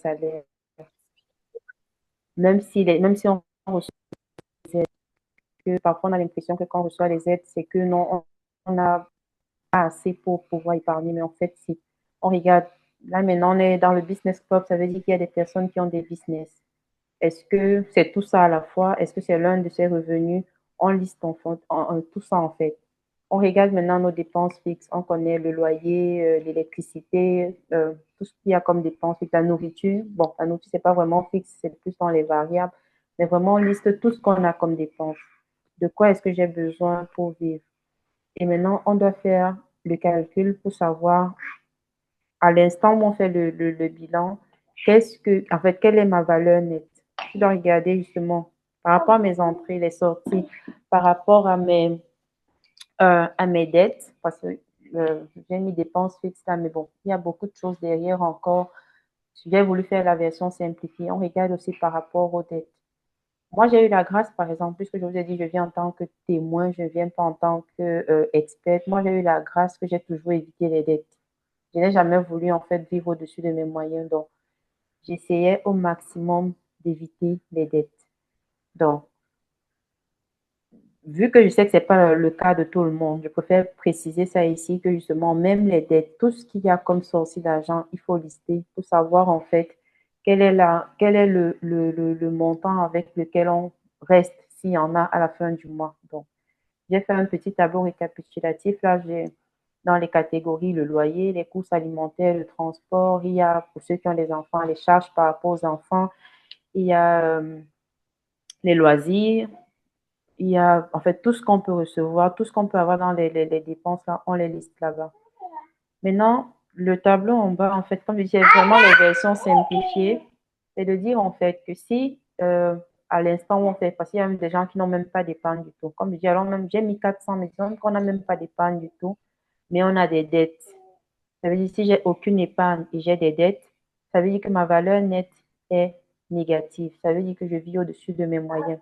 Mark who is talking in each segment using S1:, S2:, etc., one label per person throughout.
S1: salaire. Même si on reçoit des aides, que parfois on a l'impression que quand on reçoit les aides, c'est que non, on n'a pas assez pour pouvoir épargner. Mais en fait, si on regarde, là maintenant, on est dans le business club, ça veut dire qu'il y a des personnes qui ont des business. Est-ce que c'est tout ça à la fois? Est-ce que c'est l'un de ces revenus? On liste tout ça en fait. On regarde maintenant nos dépenses fixes. On connaît le loyer, l'électricité, tout ce qu'il y a comme dépenses fixes, la nourriture. Bon, la nourriture, c'est pas vraiment fixe, c'est plus dans les variables. Mais vraiment, on liste tout ce qu'on a comme dépenses. De quoi est-ce que j'ai besoin pour vivre? Et maintenant, on doit faire le calcul pour savoir, à l'instant où on fait le bilan, en fait, quelle est ma valeur nette? Je dois regarder justement par rapport à mes entrées, les sorties, par rapport à mes dettes, parce que j'ai mis dépenses fixes là, mais bon, il y a beaucoup de choses derrière encore. J'ai voulu faire la version simplifiée. On regarde aussi par rapport aux dettes. Moi, j'ai eu la grâce, par exemple, puisque je vous ai dit, je viens en tant que témoin, je ne viens pas en tant qu'experte. Moi, j'ai eu la grâce que j'ai toujours évité les dettes. Je n'ai jamais voulu, en fait, vivre au-dessus de mes moyens. Donc, j'essayais au maximum d'éviter les dettes. Donc, vu que je sais que ce n'est pas le cas de tout le monde, je préfère préciser ça ici, que justement, même les dettes, tout ce qu'il y a comme sortie d'argent, il faut lister pour savoir en fait quel est le montant avec lequel on reste s'il y en a à la fin du mois. Donc, j'ai fait un petit tableau récapitulatif. Là, j'ai dans les catégories le loyer, les courses alimentaires, le transport. Il y a, pour ceux qui ont des enfants, les charges par rapport aux enfants. Il y a les loisirs, il y a en fait tout ce qu'on peut recevoir, tout ce qu'on peut avoir dans les dépenses, là, on les liste là-bas. Maintenant, le tableau en bas, en fait, comme je disais, vraiment les versions simplifiées, c'est de dire en fait que si à l'instant où on fait, parce qu'il y a même des gens qui n'ont même pas d'épargne du tout. Comme je dis, alors même j'ai mis 400, mais disons qu'on n'a même pas d'épargne du tout, mais on a des dettes. Ça veut dire si j'ai aucune épargne et j'ai des dettes, ça veut dire que ma valeur nette est négative. Ça veut dire que je vis au-dessus de mes moyens.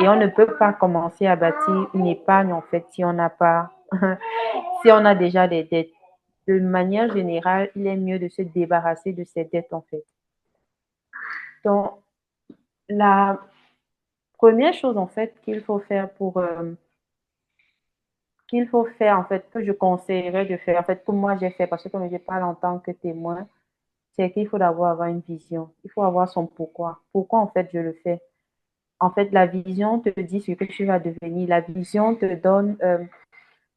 S1: Et on ne peut pas commencer à bâtir une épargne, en fait, si on n'a pas, si on a déjà des dettes. De manière générale, il est mieux de se débarrasser de ces dettes, en fait. Donc, la première chose, en fait, qu'il faut faire, en fait, que je conseillerais de faire, en fait, que moi j'ai fait, parce que comme je parle en tant que témoin, c'est qu'il faut d'abord avoir une vision. Il faut avoir son pourquoi. Pourquoi, en fait, je le fais? En fait, la vision te dit ce que tu vas devenir. La vision te donne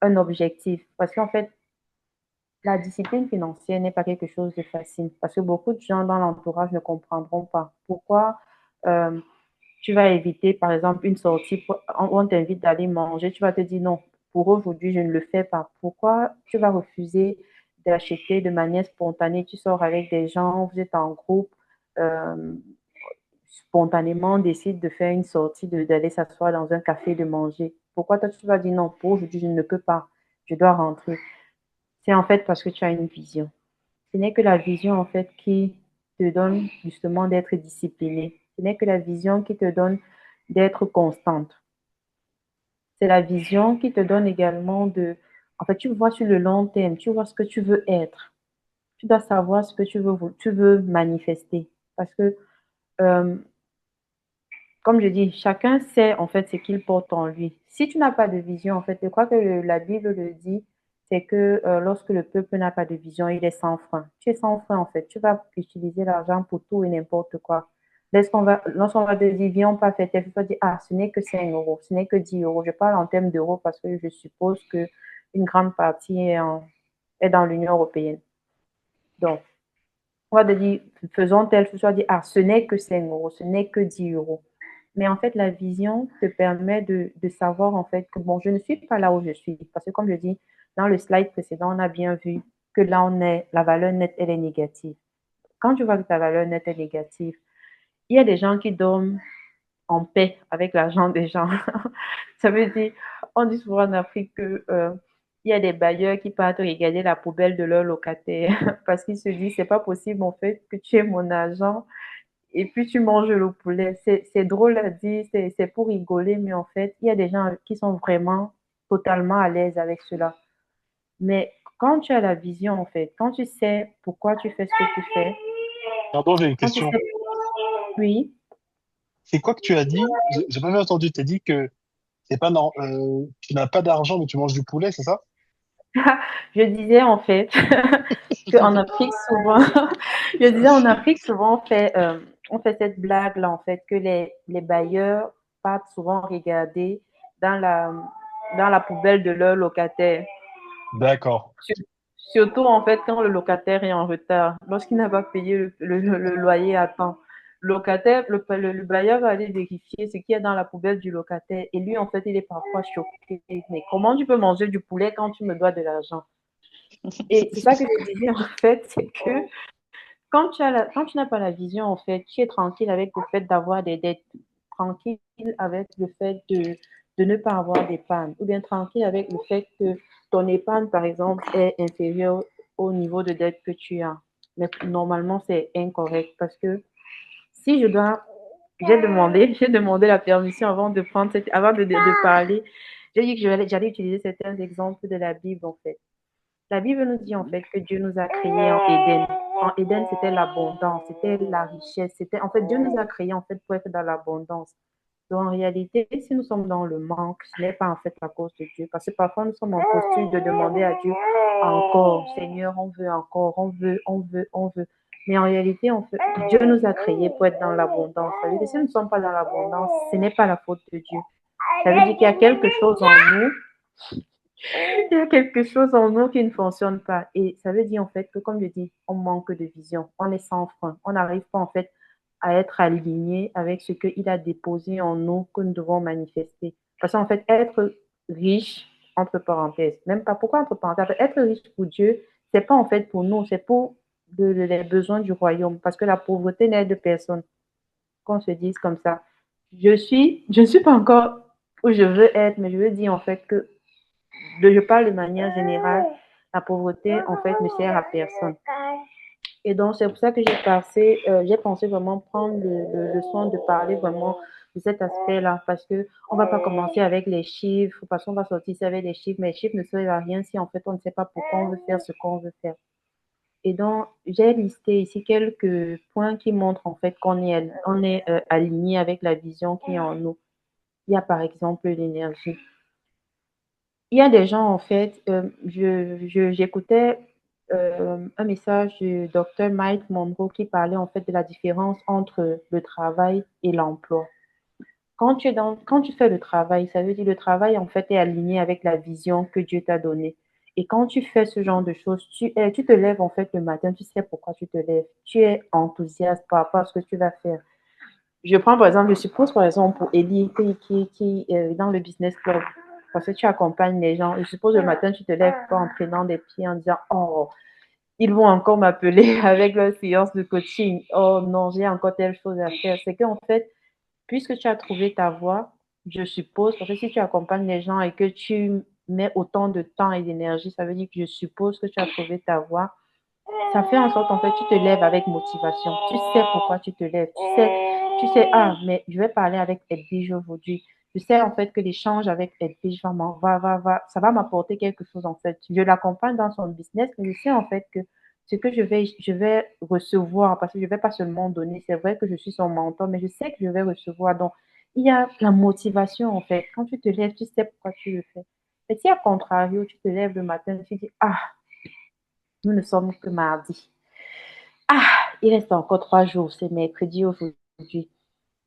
S1: un objectif. Parce qu'en fait, la discipline financière n'est pas quelque chose de facile. Parce que beaucoup de gens dans l'entourage ne comprendront pas pourquoi euh, tu vas éviter, par exemple, une sortie, on t'invite d'aller manger, tu vas te dire non, pour aujourd'hui, je ne le fais pas. Pourquoi tu vas refuser d'acheter de manière spontanée? Tu sors avec des gens, vous êtes en groupe, euh, spontanément, on décide de faire une sortie, d'aller s'asseoir dans un café, de manger. Pourquoi toi, tu vas dire non, pour aujourd'hui, je ne peux pas, je dois rentrer. C'est en fait parce que tu as une vision. Ce n'est que la vision, en fait, qui te donne justement d'être discipliné. Ce n'est que la vision qui te donne d'être constante. C'est la vision qui te donne également en fait, tu vois sur le long terme, tu vois ce que tu veux être. Tu dois savoir ce que tu veux manifester. Parce que, euh, comme je dis, chacun sait en fait ce qu'il porte en lui. Si tu n'as pas de vision, en fait, je crois que la Bible le dit, c'est que lorsque le peuple n'a pas de vision, il est sans frein. Tu es sans frein, en fait. Tu vas utiliser l'argent pour tout et n'importe quoi. Lorsqu'on va te dire, viens, on va faire tel, tu vas dire, ah, ce n'est que 5 euros, ce n'est que 10 euros. Je parle en termes d'euros parce que je suppose que une grande partie est dans l'Union européenne. Donc, on va te dire, faisons tel, tu vas dire, ah, ce n'est que 5 euros, ce n'est que 10 euros. Mais en fait, la vision te permet de savoir en fait que bon, je ne suis pas là où je suis. Parce que comme je dis, dans le slide précédent, on a bien vu que là, la valeur nette, elle est négative. Quand tu vois que ta valeur nette est négative, il y a des gens qui dorment en paix avec l'argent des gens. Ça veut dire, on dit souvent en Afrique que il y a des bailleurs qui partent regarder la poubelle de leurs locataires parce qu'ils se disent, c'est pas possible en fait que tu aies mon argent et puis tu manges le poulet. C'est drôle à dire, c'est pour rigoler, mais en fait, il y a des gens qui sont vraiment totalement à l'aise avec cela. Mais quand tu as la vision, en fait, quand tu sais pourquoi tu fais ce que tu fais,
S2: Pardon, j'ai une
S1: Quand tu
S2: question.
S1: sais, oui,
S2: C'est quoi que tu as dit? J'ai pas bien entendu. Tu as dit que c'est pas tu n'as pas d'argent, mais tu manges du poulet, c'est ça?
S1: je disais en fait qu'en Afrique, souvent, je disais en Afrique, souvent, on fait cette blague-là, en fait, que les bailleurs partent souvent regarder dans dans la poubelle de leurs locataires.
S2: D'accord.
S1: Surtout, en fait, quand le locataire est en retard, lorsqu'il n'a pas payé le loyer à temps. Le bailleur va aller vérifier ce qu'il y a dans la poubelle du locataire. Et lui, en fait, il est parfois choqué. Mais comment tu peux manger du poulet quand tu me dois de l'argent? Et c'est ça que je disais, en fait, c'est que quand tu n'as pas la vision, en fait, tu es tranquille avec le fait d'avoir des dettes, tranquille avec le fait de ne pas avoir d'épargne, ou bien tranquille avec le fait que ton épargne, par exemple, est inférieure au niveau de dette que tu as. Mais normalement, c'est incorrect parce que si je dois, j'ai demandé la permission avant de prendre avant de parler. J'ai dit que j'allais utiliser certains exemples de la Bible, en fait. La Bible nous dit en fait que Dieu nous a créés en Éden. En Éden, c'était l'abondance, c'était la richesse. C'était en fait Dieu nous a créés en fait pour être dans l'abondance. Donc en réalité, si nous sommes dans le manque, ce n'est pas en fait à cause de Dieu, parce que parfois nous sommes en posture de demander à Dieu encore, Seigneur, on veut encore, on veut. Mais en réalité, en fait, Dieu nous a créés pour être dans l'abondance. Ça veut dire que si nous ne sommes pas dans l'abondance, ce n'est pas la faute de Dieu. Ça veut dire qu'il y a quelque chose en nous, il y a quelque chose en nous qui ne fonctionne pas. Et ça veut dire en fait que, comme je dis, on manque de vision. On est sans frein. On n'arrive pas en fait à être aligné avec ce qu'il a déposé en nous que nous devons manifester. Parce qu'en fait, être riche, entre parenthèses, même pas pourquoi entre parenthèses, être riche pour Dieu, c'est pas en fait pour nous, c'est pour les besoins du royaume. Parce que la pauvreté n'aide personne, qu'on se dise comme ça. Je ne suis pas encore où je veux être, mais je veux dire en fait que je parle de manière générale, la pauvreté, en fait, ne sert à personne. Et donc, c'est pour ça que j'ai pensé vraiment prendre le soin de parler vraiment de cet aspect-là, parce que on va pas commencer avec les chiffres, parce qu'on va sortir avec les chiffres, mais les chiffres ne servent à rien si en fait on ne sait pas pourquoi on veut faire ce qu'on veut faire. Et donc, j'ai listé ici quelques points qui montrent en fait on est aligné avec la vision qui est en nous. Il y a par exemple l'énergie. Il y a des gens, en fait, j'écoutais un message du docteur Mike Monroe qui parlait en fait de la différence entre le travail et l'emploi. Quand tu fais le travail, ça veut dire le travail en fait est aligné avec la vision que Dieu t'a donnée. Et quand tu fais ce genre de choses, tu te lèves en fait le matin, tu sais pourquoi tu te lèves. Tu es enthousiaste par rapport à ce que tu vas faire. Je prends par exemple, je suppose par exemple pour Ellie qui est dans le business club, parce que tu accompagnes les gens. Je suppose le matin, tu te lèves pas en prenant des pieds en disant, oh, ils vont encore m'appeler avec leur séance de coaching. Oh non, j'ai encore telle chose à faire. C'est qu'en fait, puisque tu as trouvé ta voie, je suppose, parce que si tu accompagnes les gens et que tu mets autant de temps et d'énergie, ça veut dire que je suppose que tu as trouvé ta voie. Ça fait en sorte, en fait, tu te lèves avec motivation. Tu sais pourquoi tu te lèves. Tu sais, ah, mais je vais parler avec Edwige aujourd'hui. Je sais, en fait, que l'échange avec Edwige ça va m'apporter quelque chose, en fait. Je l'accompagne dans son business, mais je sais, en fait, que ce que je vais recevoir, parce que je ne vais pas seulement donner, c'est vrai que je suis son mentor, mais je sais que je vais recevoir. Donc, il y a la motivation, en fait. Quand tu te lèves, tu sais pourquoi tu le fais. Et si, à contrario, tu te lèves le matin, tu dis, ah, nous ne sommes que mardi. Ah, il reste encore 3 jours, c'est mercredi aujourd'hui.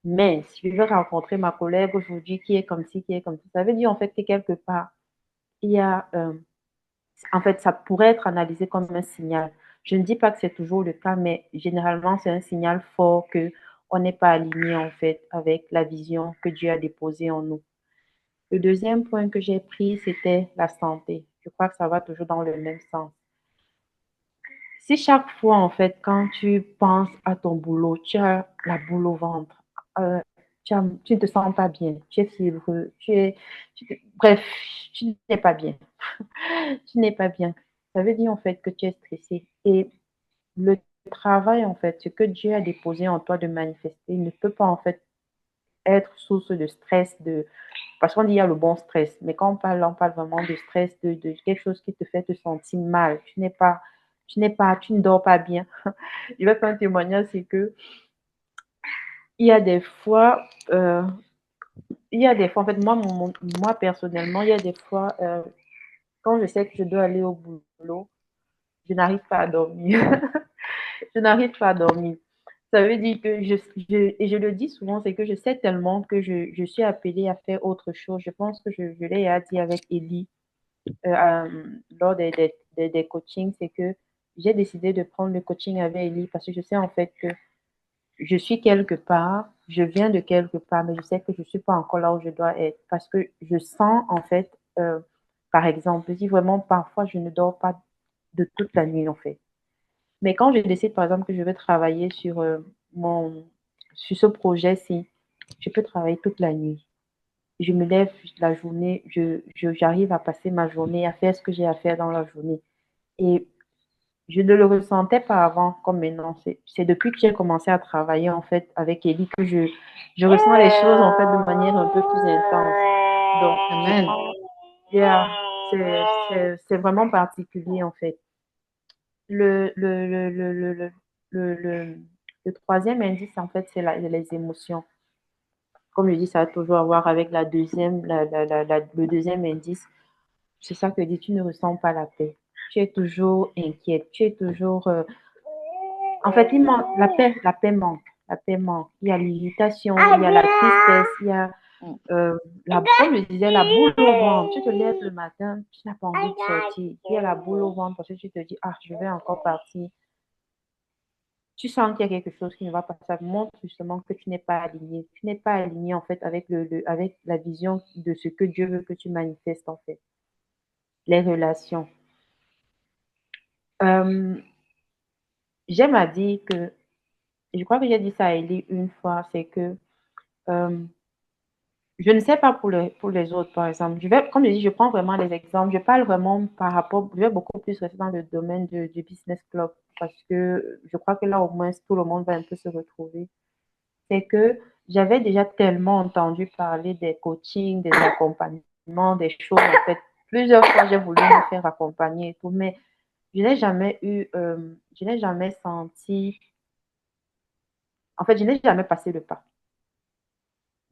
S1: Mais si je veux rencontrer ma collègue aujourd'hui qui est comme ci, qui est comme ça, ça veut dire en fait que quelque part, il y a, en fait, ça pourrait être analysé comme un signal. Je ne dis pas que c'est toujours le cas, mais généralement, c'est un signal fort que on n'est pas aligné en fait avec la vision que Dieu a déposée en nous. Le deuxième point que j'ai pris, c'était la santé. Je crois que ça va toujours dans le même sens. Si chaque fois, en fait, quand tu penses à ton boulot, tu as la boule au ventre, tu ne te sens pas bien, tu es fiévreux, bref, tu n'es pas bien. Tu n'es pas bien. Ça veut dire, en fait, que tu es stressé. Et le travail, en fait, ce que Dieu a déposé en toi de manifester ne peut pas, en fait, être source de stress, parce qu'on dit il y a le bon stress, mais quand on parle vraiment de stress, de quelque chose qui te fait te sentir mal. Tu n'es pas tu ne dors pas bien. Je vais faire un témoignage, c'est que il y a des fois, en fait, moi personnellement, il y a des fois, quand je sais que je dois aller au boulot, je n'arrive pas à dormir. Je n'arrive pas à dormir. Ça veut dire que et je le dis souvent, c'est que je sais tellement que je suis appelée à faire autre chose. Je pense que je l'ai dit avec Ellie lors des coachings, c'est que j'ai décidé de prendre le coaching avec Ellie parce que je sais en fait que je suis quelque part, je viens de quelque part, mais je sais que je ne suis pas encore là où je dois être parce que je sens en fait, par exemple, si vraiment parfois je ne dors pas de toute la nuit en fait. Mais quand je décide, par exemple, que je veux travailler sur ce projet-ci, je peux travailler toute la nuit. Je me lève la journée, j'arrive à passer ma journée, à faire ce que j'ai à faire dans la journée. Et je ne le ressentais pas avant comme maintenant. C'est depuis que j'ai commencé à travailler, en fait, avec Ellie que je ressens les choses, en fait, de manière un peu plus intense. Donc,
S3: Amen.
S1: yeah, c'est vraiment particulier, en fait. Le, le, le, le, le, le, le, le- le troisième indice, en fait, c'est les émotions. Comme je dis, ça a toujours à voir avec le deuxième indice. C'est ça que dit, tu ne ressens pas la paix. Tu es toujours inquiète, tu es toujours... En fait, il manque, la paix manque. La paix manque. Il y a l'irritation, il y a la tristesse, il y a,
S3: Mm.
S1: comme je disais, la boule au ventre. Tu te lèves le matin, tu n'as pas envie de sortir. Il y a la boule au ventre parce que tu te dis, ah, je vais encore partir. Tu sens qu'il y a quelque chose qui ne va pas. Ça montre justement que tu n'es pas aligné. Tu n'es pas aligné, en fait, avec avec la vision de ce que Dieu veut que tu manifestes, en fait. Les relations. Euh, J'aime à dire que, je crois que j'ai dit ça à Ellie une fois, c'est que euh, je ne sais pas pour les autres, par exemple. Comme je dis, je prends vraiment des exemples. Je parle vraiment par rapport, je vais beaucoup plus rester dans le domaine du business club parce que je crois que là, au moins, tout le monde va un peu se retrouver. C'est que j'avais déjà tellement entendu parler des coachings, des accompagnements, des choses. En fait, plusieurs fois, j'ai voulu me faire accompagner et tout, mais je n'ai jamais senti, en fait, je n'ai jamais passé le pas.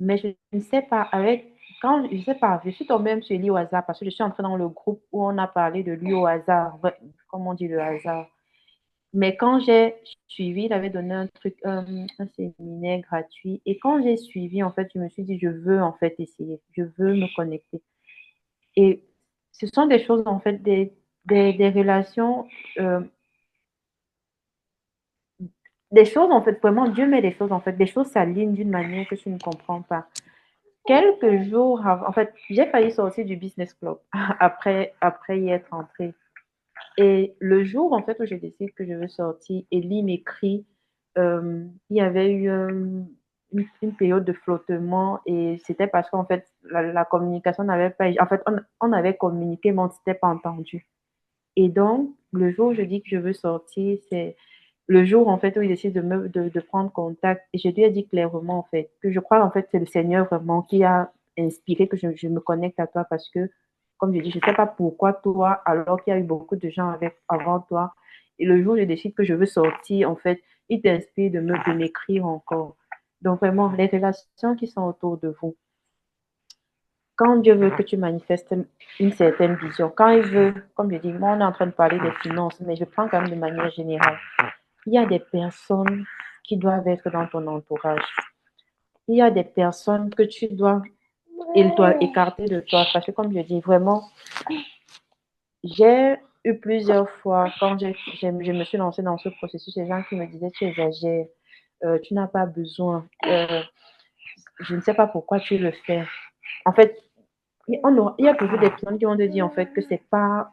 S1: Mais je ne sais pas, je sais pas, je suis tombée même sur lui au hasard parce que je suis entrée dans le groupe où on a parlé de lui au hasard, comme on dit le hasard. Mais quand j'ai suivi, il avait donné un truc, un séminaire gratuit. Et quand j'ai suivi, en fait, je me suis dit, je veux en fait essayer, je veux me connecter. Et ce sont des choses, en fait, des relations, euh, des choses, en fait, vraiment, Dieu met des choses, en fait, des choses s'alignent d'une manière que tu ne comprends pas. Quelques jours avant, en fait, j'ai failli sortir du business club après y être entrée. Et le jour, en fait, où je décide que je veux sortir, Ellie m'écrit, il y avait eu une période de flottement et c'était parce qu'en fait, la communication n'avait pas, en fait, on avait communiqué, mais on ne s'était pas entendu. Et donc, le jour où je dis que je veux sortir, c'est le jour, en fait, où il décide de prendre contact. Et je lui ai dit clairement, en fait, que je crois, en fait, c'est le Seigneur vraiment qui a inspiré que je me connecte à toi parce que, comme je dis, je ne sais pas pourquoi toi, alors qu'il y a eu beaucoup de gens avant toi. Et le jour où je décide que je veux sortir, en fait, il t'inspire de m'écrire encore. Donc, vraiment, les relations qui sont autour de vous. Quand Dieu veut que tu manifestes une certaine vision, quand il veut, comme je dis, moi, on est en train de parler des finances, mais je prends quand même de manière générale. Il y a des personnes qui doivent être dans ton entourage. Il y a des personnes que tu dois écarter de toi. Parce que, comme je dis, vraiment, j'ai eu plusieurs fois, quand je me suis lancée dans ce processus, les gens qui me disaient, tu exagères, tu n'as pas besoin, je ne sais pas pourquoi tu le fais. En fait, il y a toujours des personnes qui vont te dire, en fait, que c'est pas,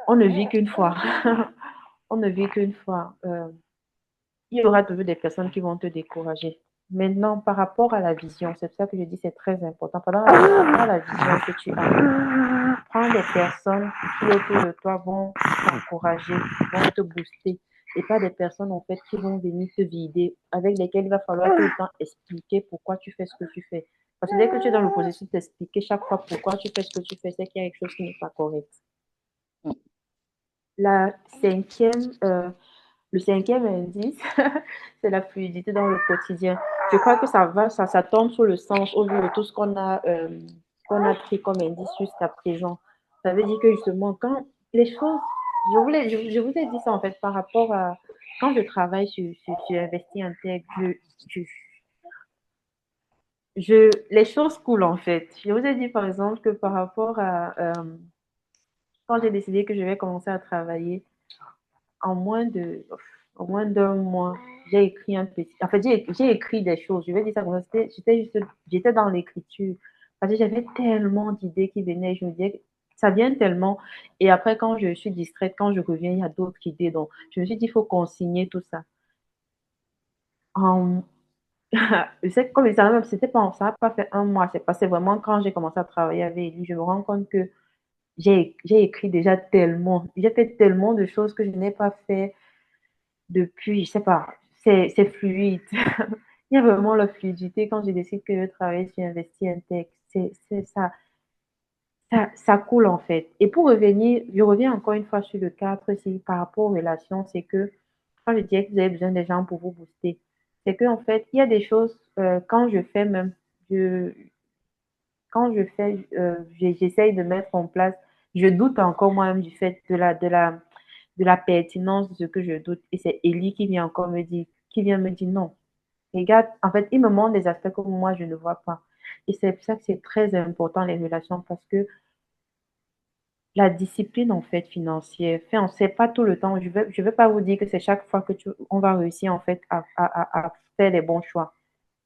S1: on ne vit qu'une fois. On ne vit qu'une fois. Il y aura toujours des personnes qui vont te décourager. Maintenant, par rapport à la vision, c'est pour ça que je dis c'est très important. Par rapport à la vision que tu as, prends des personnes qui autour de toi vont t'encourager, vont te booster, et pas des personnes en fait qui vont venir te vider, avec lesquelles il va falloir tout le temps expliquer pourquoi tu fais ce que tu fais. Parce que dès que tu es dans le processus d'expliquer chaque fois pourquoi tu fais ce que tu fais, c'est qu'il y a quelque chose qui n'est pas correct.
S3: Mm.
S1: La cinquième, le cinquième indice, c'est la fluidité dans le quotidien. Je crois que ça tombe sous le sens au vu de tout ce qu'on a pris comme indice jusqu'à présent. Ça veut dire que justement, quand les choses, je vous ai dit ça en fait par rapport à quand je travaille sur Investi Intègre, je, les choses coulent en fait. Je vous ai dit par exemple que par rapport à quand j'ai décidé que je vais commencer à travailler, en moins de, en moins d'un mois, j'ai écrit un petit. En fait, j'ai écrit des choses. Je vais dire ça comme ça. J'étais dans l'écriture. Parce que j'avais tellement d'idées qui venaient. Je me disais, ça vient tellement. Et après, quand je suis distraite, quand je reviens, il y a d'autres idées. Donc, je me suis dit, il faut consigner tout ça. En, c'est comme ça, même, c'était pas, ça n'a pas fait un mois. C'est passé vraiment quand j'ai commencé à travailler avec lui. Je me rends compte que j'ai écrit déjà tellement. J'ai fait tellement de choses que je n'ai pas fait depuis, je sais pas, c'est fluide. Il y a vraiment la fluidité quand je décide que je travaille sur Investi Intech. Ça coule en fait. Et pour revenir, je reviens encore une fois sur le cadre ici par rapport aux relations, c'est que quand je disais que vous avez besoin des gens pour vous booster, c'est que en fait, il y a des choses, quand je fais même, je, quand je fais, j'essaye de mettre en place, je doute encore moi-même du fait de la pertinence de ce que je doute. Et c'est Ellie qui vient encore me dire, qui vient me dire non. Regarde, en fait, il me montre des aspects que moi, je ne vois pas. Et c'est pour ça que c'est très important, les relations, parce que la discipline, en fait, financière, fait, on ne sait pas tout le temps. Je vais pas vous dire que c'est chaque fois que on va réussir, en fait, à faire les bons choix.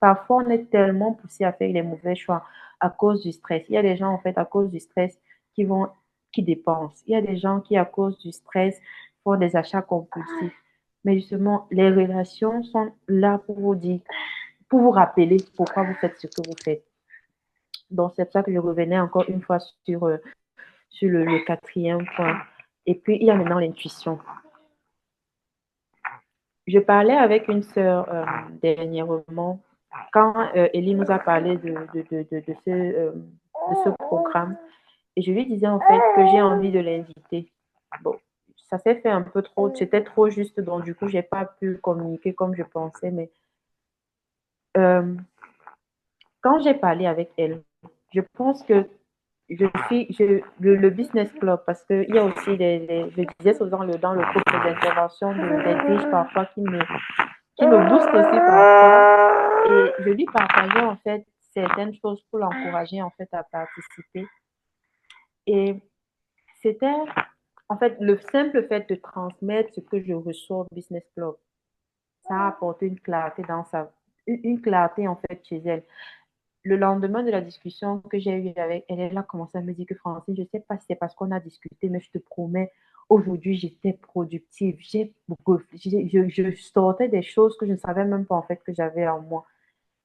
S1: Parfois, on est tellement poussé à faire les mauvais choix à cause du stress. Il y a des gens, en fait, à cause du stress, qui dépensent. Il y a des gens qui, à cause du stress, font des achats compulsifs. Mais justement, les relations sont là pour vous dire, pour vous rappeler pourquoi vous faites ce que vous faites. Donc, c'est pour ça que je revenais encore une fois sur le quatrième point. Et puis, il y a maintenant l'intuition. Je parlais avec une sœur dernièrement quand Ellie nous a parlé de ce programme. Et je lui disais en fait que j'ai envie de l'inviter. Bon, ça s'est fait un peu trop, c'était trop juste, donc du coup, j'ai pas pu communiquer comme je pensais. Mais euh, quand j'ai parlé avec elle, je pense que le business club, parce qu'il y a aussi je disais souvent dans le groupe des interventions des riches parfois qui me boostent aussi parfois. Et je lui partageais en fait certaines choses pour l'encourager en fait à participer. Et c'était en fait le simple fait de transmettre ce que je reçois au business club, ça a apporté une clarté dans une clarté en fait chez elle. Le lendemain de la discussion que j'ai eue avec elle, elle a commencé à me dire que Francine, je ne sais pas si c'est parce qu'on a discuté, mais je te promets, aujourd'hui, j'étais productive. Je sortais des choses que je ne savais même pas en fait que j'avais en moi.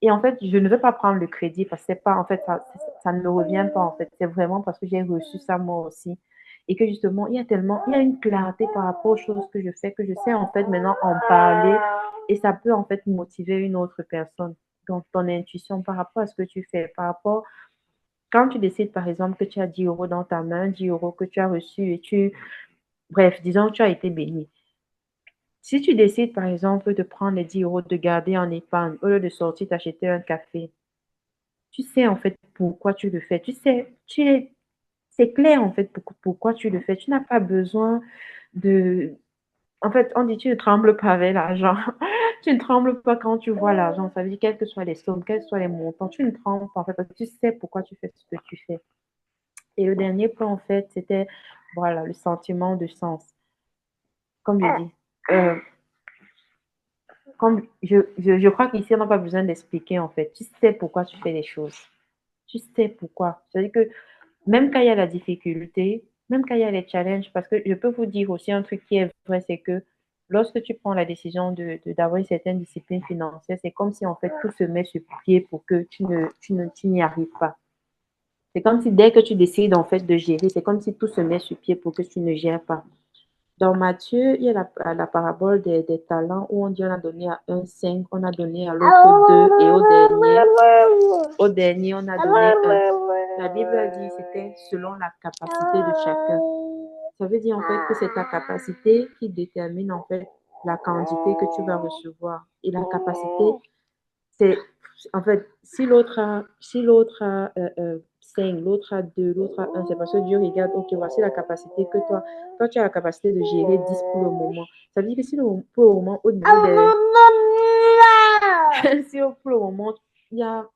S1: Et en fait, je ne veux pas prendre le crédit parce que c'est pas, en fait, ça ne me revient pas en fait. C'est vraiment parce que j'ai reçu ça moi aussi. Et que justement, il y a une clarté par rapport aux choses que je fais, que je sais en fait maintenant en parler. Et ça peut en fait motiver une autre personne. Donc, ton intuition par rapport à ce que tu fais, par rapport, quand tu décides par exemple que tu as 10 euros dans ta main, 10 euros que tu as reçus et bref, disons que tu as été béni. Si tu décides, par exemple, de prendre les 10 euros, de garder en épargne, au lieu de sortir t'acheter un café, tu sais en fait pourquoi tu le fais. C'est clair en fait pourquoi tu le fais. Tu n'as pas besoin de. En fait, on dit tu ne trembles pas avec l'argent. Tu ne trembles pas quand tu vois l'argent. Ça veut dire quelles que soient les sommes, quels que soient les montants, tu ne trembles pas en fait parce que tu sais pourquoi tu fais ce que tu fais. Et le dernier point en fait, c'était voilà le sentiment de sens. Comme je dis, euh, je crois qu'ici on n'a pas besoin d'expliquer en fait. Tu sais pourquoi tu fais les choses. Tu sais pourquoi. C'est-à-dire que même quand il y a la difficulté, même quand il y a les challenges, parce que je peux vous dire aussi un truc qui est vrai, c'est que lorsque tu prends la décision d'avoir une certaine discipline financière, c'est comme si en fait tout se met sur pied pour que tu n'y arrives pas. C'est comme si dès que tu décides en fait de gérer, c'est comme si tout se met sur pied pour que tu ne gères pas. Dans Matthieu, il y a la parabole des talents où on dit on a donné à un 5, on a donné à l'autre 2 et au dernier, on a donné un. La Bible a dit que c'était selon la capacité de chacun. Ça veut dire en fait que c'est ta capacité qui détermine en fait la quantité que tu vas recevoir. Et la capacité, c'est en fait, si l'autre a 5, l'autre a 2, l'autre a un, c'est parce que Dieu regarde, ok, voici la capacité que toi tu as la capacité de gérer 10 pour le moment. Ça veut dire que si pour le moment, au niveau si pour le moment, il y a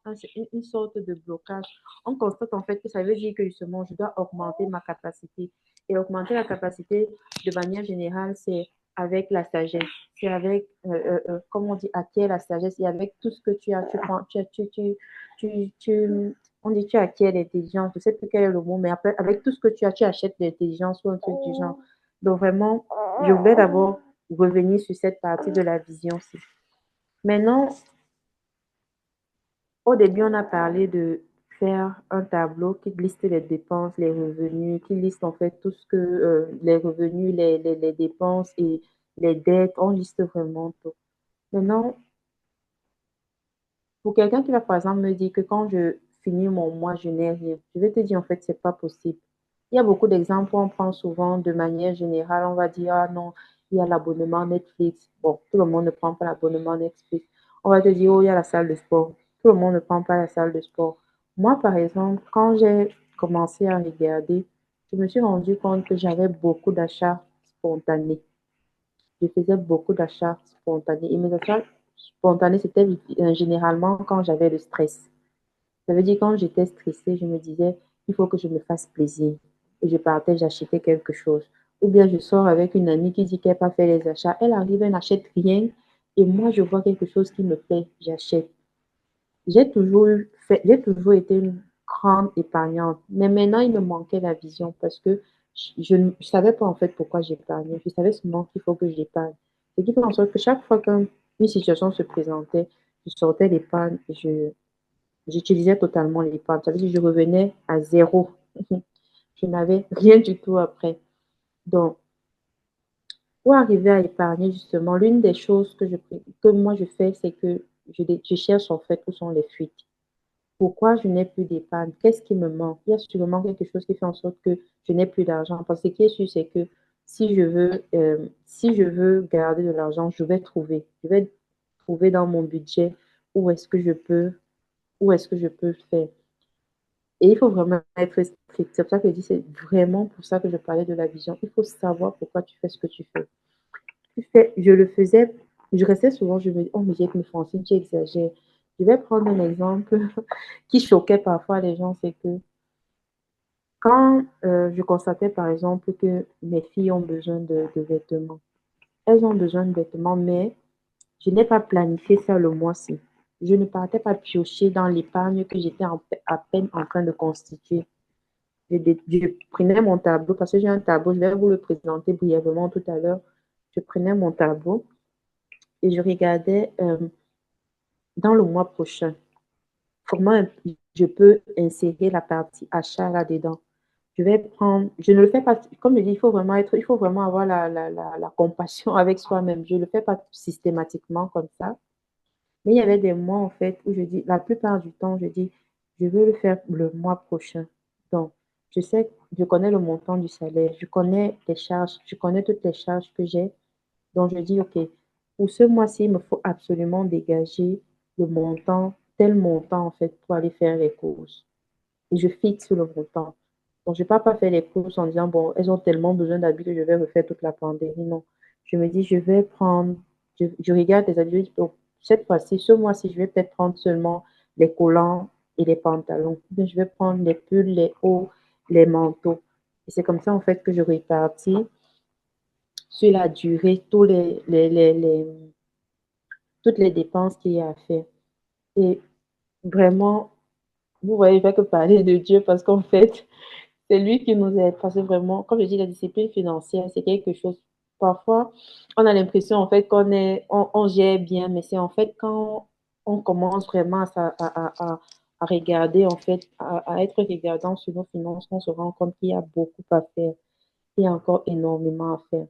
S1: une sorte de blocage, on constate en fait que ça veut dire que justement, je dois augmenter ma capacité. Et augmenter la capacité, de manière générale, c'est avec la sagesse. C'est avec, comment on dit, acquiert la sagesse. Et avec tout ce que tu as, tu prends, on dit tu acquiers l'intelligence. Je ne sais plus quel est le mot, mais après, avec tout ce que tu as, tu achètes l'intelligence ou un truc du genre. Donc vraiment, je voulais d'abord revenir sur cette partie de la vision-ci. Maintenant, au début, on a parlé de faire un tableau qui liste les dépenses, les revenus, qui liste en fait tout ce que les revenus, les dépenses et les dettes, on liste vraiment tout. Maintenant, pour quelqu'un qui va par exemple me dire que quand je finis mon mois, je n'ai rien, je vais te dire en fait, c'est pas possible. Il y a beaucoup d'exemples où on prend souvent de manière générale, on va dire, ah non, il y a l'abonnement Netflix. Bon, tout le monde ne prend pas l'abonnement Netflix. On va te dire, oh, il y a la salle de sport. Tout le monde ne prend pas la salle de sport. Moi, par exemple, quand j'ai commencé à regarder, je me suis rendu compte que j'avais beaucoup d'achats spontanés. Je faisais beaucoup d'achats spontanés. Et mes achats spontanés, c'était généralement quand j'avais le stress. Ça veut dire quand j'étais stressée, je me disais, il faut que je me fasse plaisir. Et je partais, j'achetais quelque chose. Ou bien je sors avec une amie qui dit qu'elle n'a pas fait les achats. Elle arrive, elle n'achète rien. Et moi, je vois quelque chose qui me plaît, j'achète. J'ai toujours été une grande épargnante. Mais maintenant, il me manquait la vision parce que je ne savais pas en fait pourquoi j'épargnais. Je savais seulement qu'il faut que j'épargne. Ce qui fait en sorte que chaque fois qu'une situation se présentait, je sortais l'épargne et j'utilisais totalement l'épargne. Ça veut dire que je revenais à zéro. Je n'avais rien du tout après. Donc, pour arriver à épargner, justement, l'une des choses que moi je fais, c'est que je cherche en fait où sont les fuites. Pourquoi je n'ai plus d'épargne? Qu'est-ce qui me manque? Il y a sûrement quelque chose qui fait en sorte que je n'ai plus d'argent. Parce que ce qui est sûr, c'est que si je veux garder de l'argent, je vais trouver. Je vais trouver dans mon budget où est-ce que je peux, où est-ce que je peux faire. Et il faut vraiment être strict. C'est pour ça que je dis, c'est vraiment pour ça que je parlais de la vision. Il faut savoir pourquoi tu fais ce que tu fais. Je le faisais, je restais souvent, je me dis, oh, mais j'ai que Francine, tu exagères. Je vais prendre un exemple qui choquait parfois les gens, c'est que quand je constatais par exemple que mes filles ont besoin de vêtements, elles ont besoin de vêtements, mais je n'ai pas planifié ça le mois-ci. Je ne partais pas piocher dans l'épargne que j'étais à peine en train de constituer. Je prenais mon tableau, parce que j'ai un tableau, je vais vous le présenter brièvement tout à l'heure. Je prenais mon tableau et je regardais dans le mois prochain comment je peux insérer la partie achat là-dedans. Je ne le fais pas, comme je dis, il faut vraiment avoir la compassion avec soi-même. Je ne le fais pas systématiquement comme ça. Mais il y avait des mois, en fait, où je dis, la plupart du temps, je dis, je veux le faire le mois prochain. Donc, je connais le montant du salaire, je connais les charges, je connais toutes les charges que j'ai. Donc, je dis, OK, pour ce mois-ci, il me faut absolument dégager le montant, tel montant, en fait, pour aller faire les courses. Et je fixe le montant. Donc, je ne vais pas faire les courses en disant, bon, elles ont tellement besoin d'habits que je vais refaire toute la pandémie. Non. Je me dis, je regarde les habits. Donc, cette fois-ci, ce mois-ci, je vais peut-être prendre seulement les collants et les pantalons. Bien, je vais prendre les pulls, les hauts, les manteaux. Et c'est comme ça, en fait, que je répartis sur la durée toutes les dépenses qu'il y a à faire. Et vraiment, vous voyez, je ne vais que parler de Dieu parce qu'en fait, c'est lui qui nous aide. Parce que vraiment, comme je dis, la discipline financière, c'est quelque chose. Parfois, on a l'impression en fait on gère bien, mais c'est en fait quand on commence vraiment à regarder, en fait, à être regardant sur nos finances, qu'on se rend compte qu'il y a beaucoup à faire. Il y a encore énormément à faire.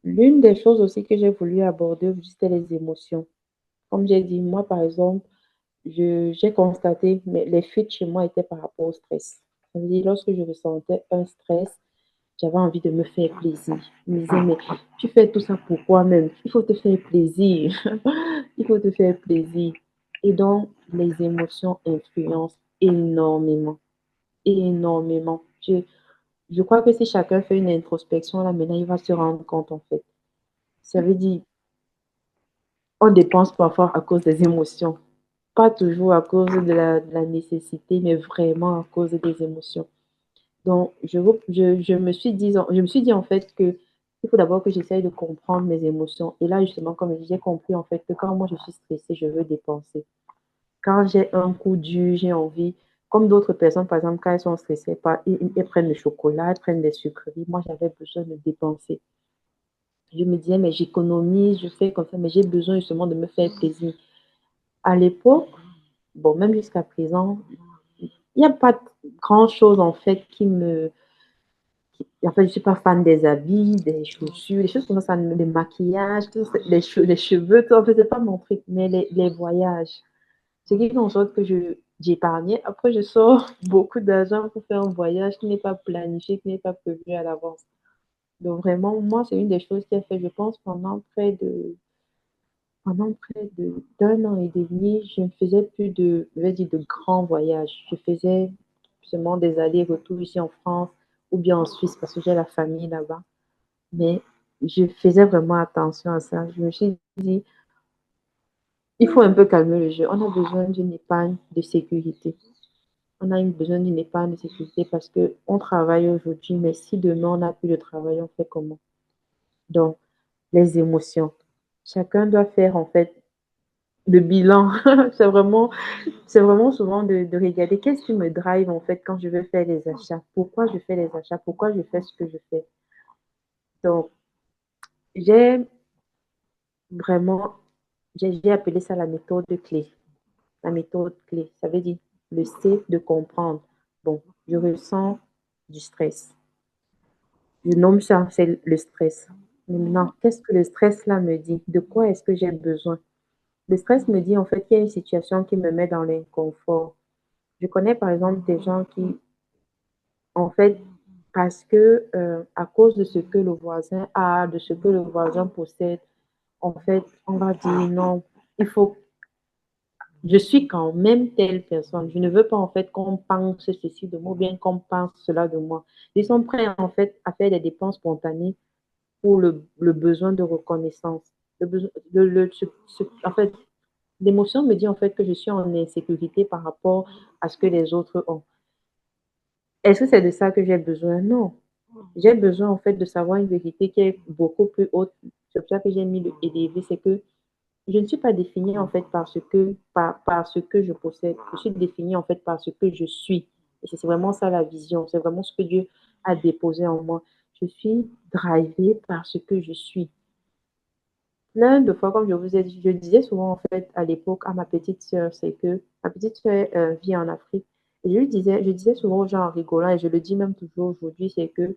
S1: L'une des choses aussi que j'ai voulu aborder aujourd'hui, c'était les émotions. Comme j'ai dit, moi, par exemple, j'ai constaté, mais les fuites chez moi étaient par rapport au stress. Ça veut dire, lorsque je ressentais un stress, J'avais envie de me faire plaisir. Je me disais, mais tu fais tout ça pourquoi même? Il faut te faire plaisir. Il faut te faire plaisir. Et donc, les émotions influencent énormément, énormément. Je crois que si chacun fait une introspection, là, maintenant, il va se rendre compte, en fait. Ça veut dire, on dépense parfois à cause des émotions. Pas toujours à cause de la nécessité, mais vraiment à cause des émotions. Donc, je me suis dit en fait que il faut d'abord que j'essaye de comprendre mes émotions. Et là, justement, comme j'ai compris en fait que quand moi je suis stressée, je veux dépenser. Quand j'ai un coup dur, j'ai envie, comme d'autres personnes, par exemple, quand elles sont stressées, elles prennent le chocolat, elles prennent des sucreries. Moi, j'avais besoin de dépenser. Je me disais, mais j'économise, je fais comme ça, mais j'ai besoin justement de me faire plaisir. À l'époque, bon, même jusqu'à présent, il n'y a pas grand-chose en fait en fait, je ne suis pas fan des habits, des chaussures, des choses comme ça, des maquillages, les cheveux, tout, en fait, c'est pas mon truc, mais les voyages. Ce qui fait en sorte que j'épargnais. Après, je sors beaucoup d'argent pour faire un voyage qui n'est pas planifié, qui n'est pas prévu à l'avance. Donc, vraiment, moi, c'est une des choses qui a fait, je pense, d'un an et demi, je ne faisais plus je vais dire, de grands voyages. Je faisais seulement des allers-retours ici en France ou bien en Suisse parce que j'ai la famille là-bas. Mais je faisais vraiment attention à ça. Je me suis dit, il faut un peu calmer le jeu. On a besoin d'une épargne de sécurité. On a besoin d'une épargne de sécurité parce qu'on travaille aujourd'hui, mais si demain on n'a plus de travail, on fait comment? Donc, les émotions. Chacun doit faire en fait le bilan. C'est vraiment souvent de regarder qu'est-ce qui me drive en fait quand je veux faire les achats. Pourquoi je fais les achats? Pourquoi je fais ce que je fais? Donc, j'ai vraiment, j'ai appelé ça la méthode clé. La méthode clé, ça veut dire le C de comprendre. Bon, je ressens du stress. Je nomme ça, c'est le stress. Maintenant, qu'est-ce que le stress là me dit? De quoi est-ce que j'ai besoin? Le stress me dit en fait qu'il y a une situation qui me met dans l'inconfort. Je connais par exemple des gens qui, en fait, parce que à cause de ce que le voisin a, de ce que le voisin possède, en fait, on va dire non, il faut je suis quand même telle personne. Je ne veux pas en fait qu'on pense ceci de moi ou bien qu'on pense cela de moi. Ils sont prêts en fait à faire des dépenses spontanées pour le besoin de reconnaissance. Le besoin, en fait, l'émotion me dit en fait que je suis en insécurité par rapport à ce que les autres ont. Est-ce que c'est de ça que j'ai besoin? Non. J'ai besoin en fait de savoir une vérité qui est beaucoup plus haute. C'est pour ça que j'ai mis le élevé, c'est que je ne suis pas définie en fait par ce que je possède. Je suis définie en fait par ce que je suis. Et c'est vraiment ça la vision. C'est vraiment ce que Dieu a déposé en moi. Je suis drivée par ce que je suis. Plein de fois, comme je disais souvent en fait à l'époque à ma petite sœur, c'est que ma petite sœur vit en Afrique. Et je disais souvent aux gens en rigolant, et je le dis même toujours aujourd'hui, c'est que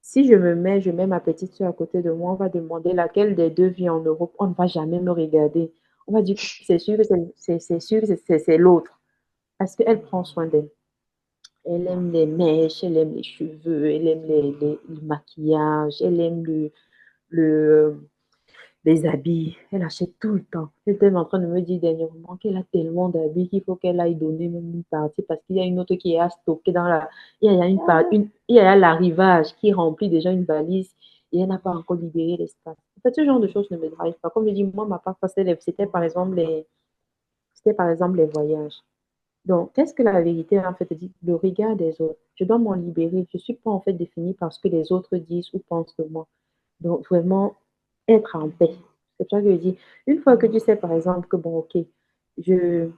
S1: si je mets ma petite soeur à côté de moi, on va demander laquelle des deux vit en Europe. On ne va jamais me regarder. On va dire que c'est sûr que c'est sûr que c'est l'autre. Parce qu'elle prend soin d'elle. Elle aime les mèches, elle aime les cheveux, elle aime le maquillage, elle aime le, les habits. Elle achète tout le temps. Elle était en train de me dire dernièrement qu'elle a tellement d'habits qu'il faut qu'elle aille donner même une partie parce qu'il y a une autre qui est à stocker dans la. Il y a l'arrivage qui remplit déjà une valise et elle n'a pas encore libéré l'espace. En fait, ce genre de choses ne me drive pas. Comme je dis, moi, ma part, c'était par exemple les voyages. Donc, qu'est-ce que la vérité en fait dit? Le regard des autres. Je dois m'en libérer. Je ne suis pas en fait définie par ce que les autres disent ou pensent de moi. Donc, vraiment, être en paix. C'est pour ça que je dis, une fois que tu sais, par exemple, que bon, ok, je,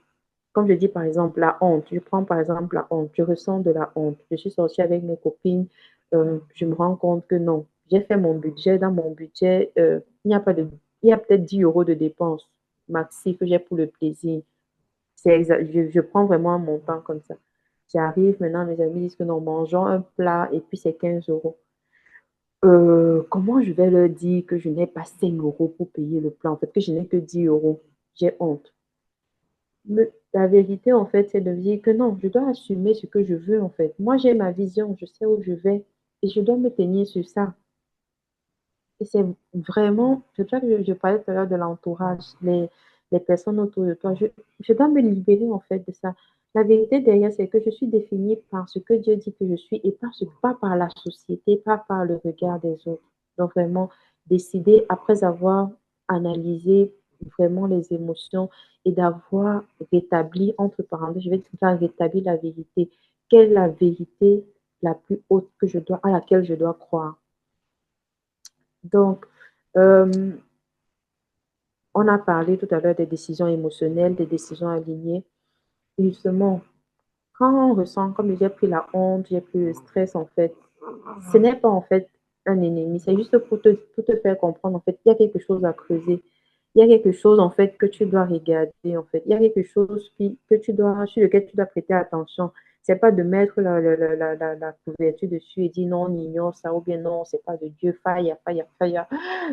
S1: comme je dis, par exemple, la honte, je prends par exemple la honte, je ressens de la honte. Je suis sortie avec mes copines, je me rends compte que non, j'ai fait mon budget. Dans mon budget, il n'y a pas de, il y a peut-être 10 euros de dépenses maxi que j'ai pour le plaisir. Je prends vraiment un montant comme ça. J'arrive maintenant, mes amis disent que non, mangeons un plat et puis c'est 15 euros. Comment je vais leur dire que je n'ai pas 5 euros pour payer le plat, en fait, que je n'ai que 10 euros? J'ai honte. Mais la vérité, en fait, c'est de dire que non, je dois assumer ce que je veux, en fait. Moi, j'ai ma vision, je sais où je vais Et je dois me tenir sur ça. Et c'est vraiment, c'est pour ça que je parlais tout à l'heure de l'entourage, les personnes autour de toi. Je dois me libérer en fait de ça. La vérité derrière, c'est que je suis définie par ce que Dieu dit que je suis et pas par la société, pas par le regard des autres. Donc vraiment, décider après avoir analysé vraiment les émotions et d'avoir rétabli, entre parenthèses, je vais dire rétabli la vérité. Quelle est la vérité la plus haute à laquelle je dois croire? Donc, euh, on a parlé tout à l'heure des décisions émotionnelles, des décisions alignées. Et justement, quand on ressent, comme j'ai pris la honte, j'ai pris le stress, en fait, ce n'est pas en fait un ennemi, c'est juste pour te faire comprendre, en fait, il y a quelque chose à creuser. Il y a quelque chose, en fait, que tu dois regarder, en fait. Il y a quelque chose sur lequel tu dois prêter attention. C'est pas de mettre la couverture dessus et dire non, on ignore ça, ou bien non, c'est pas de Dieu, fire, fire, fire.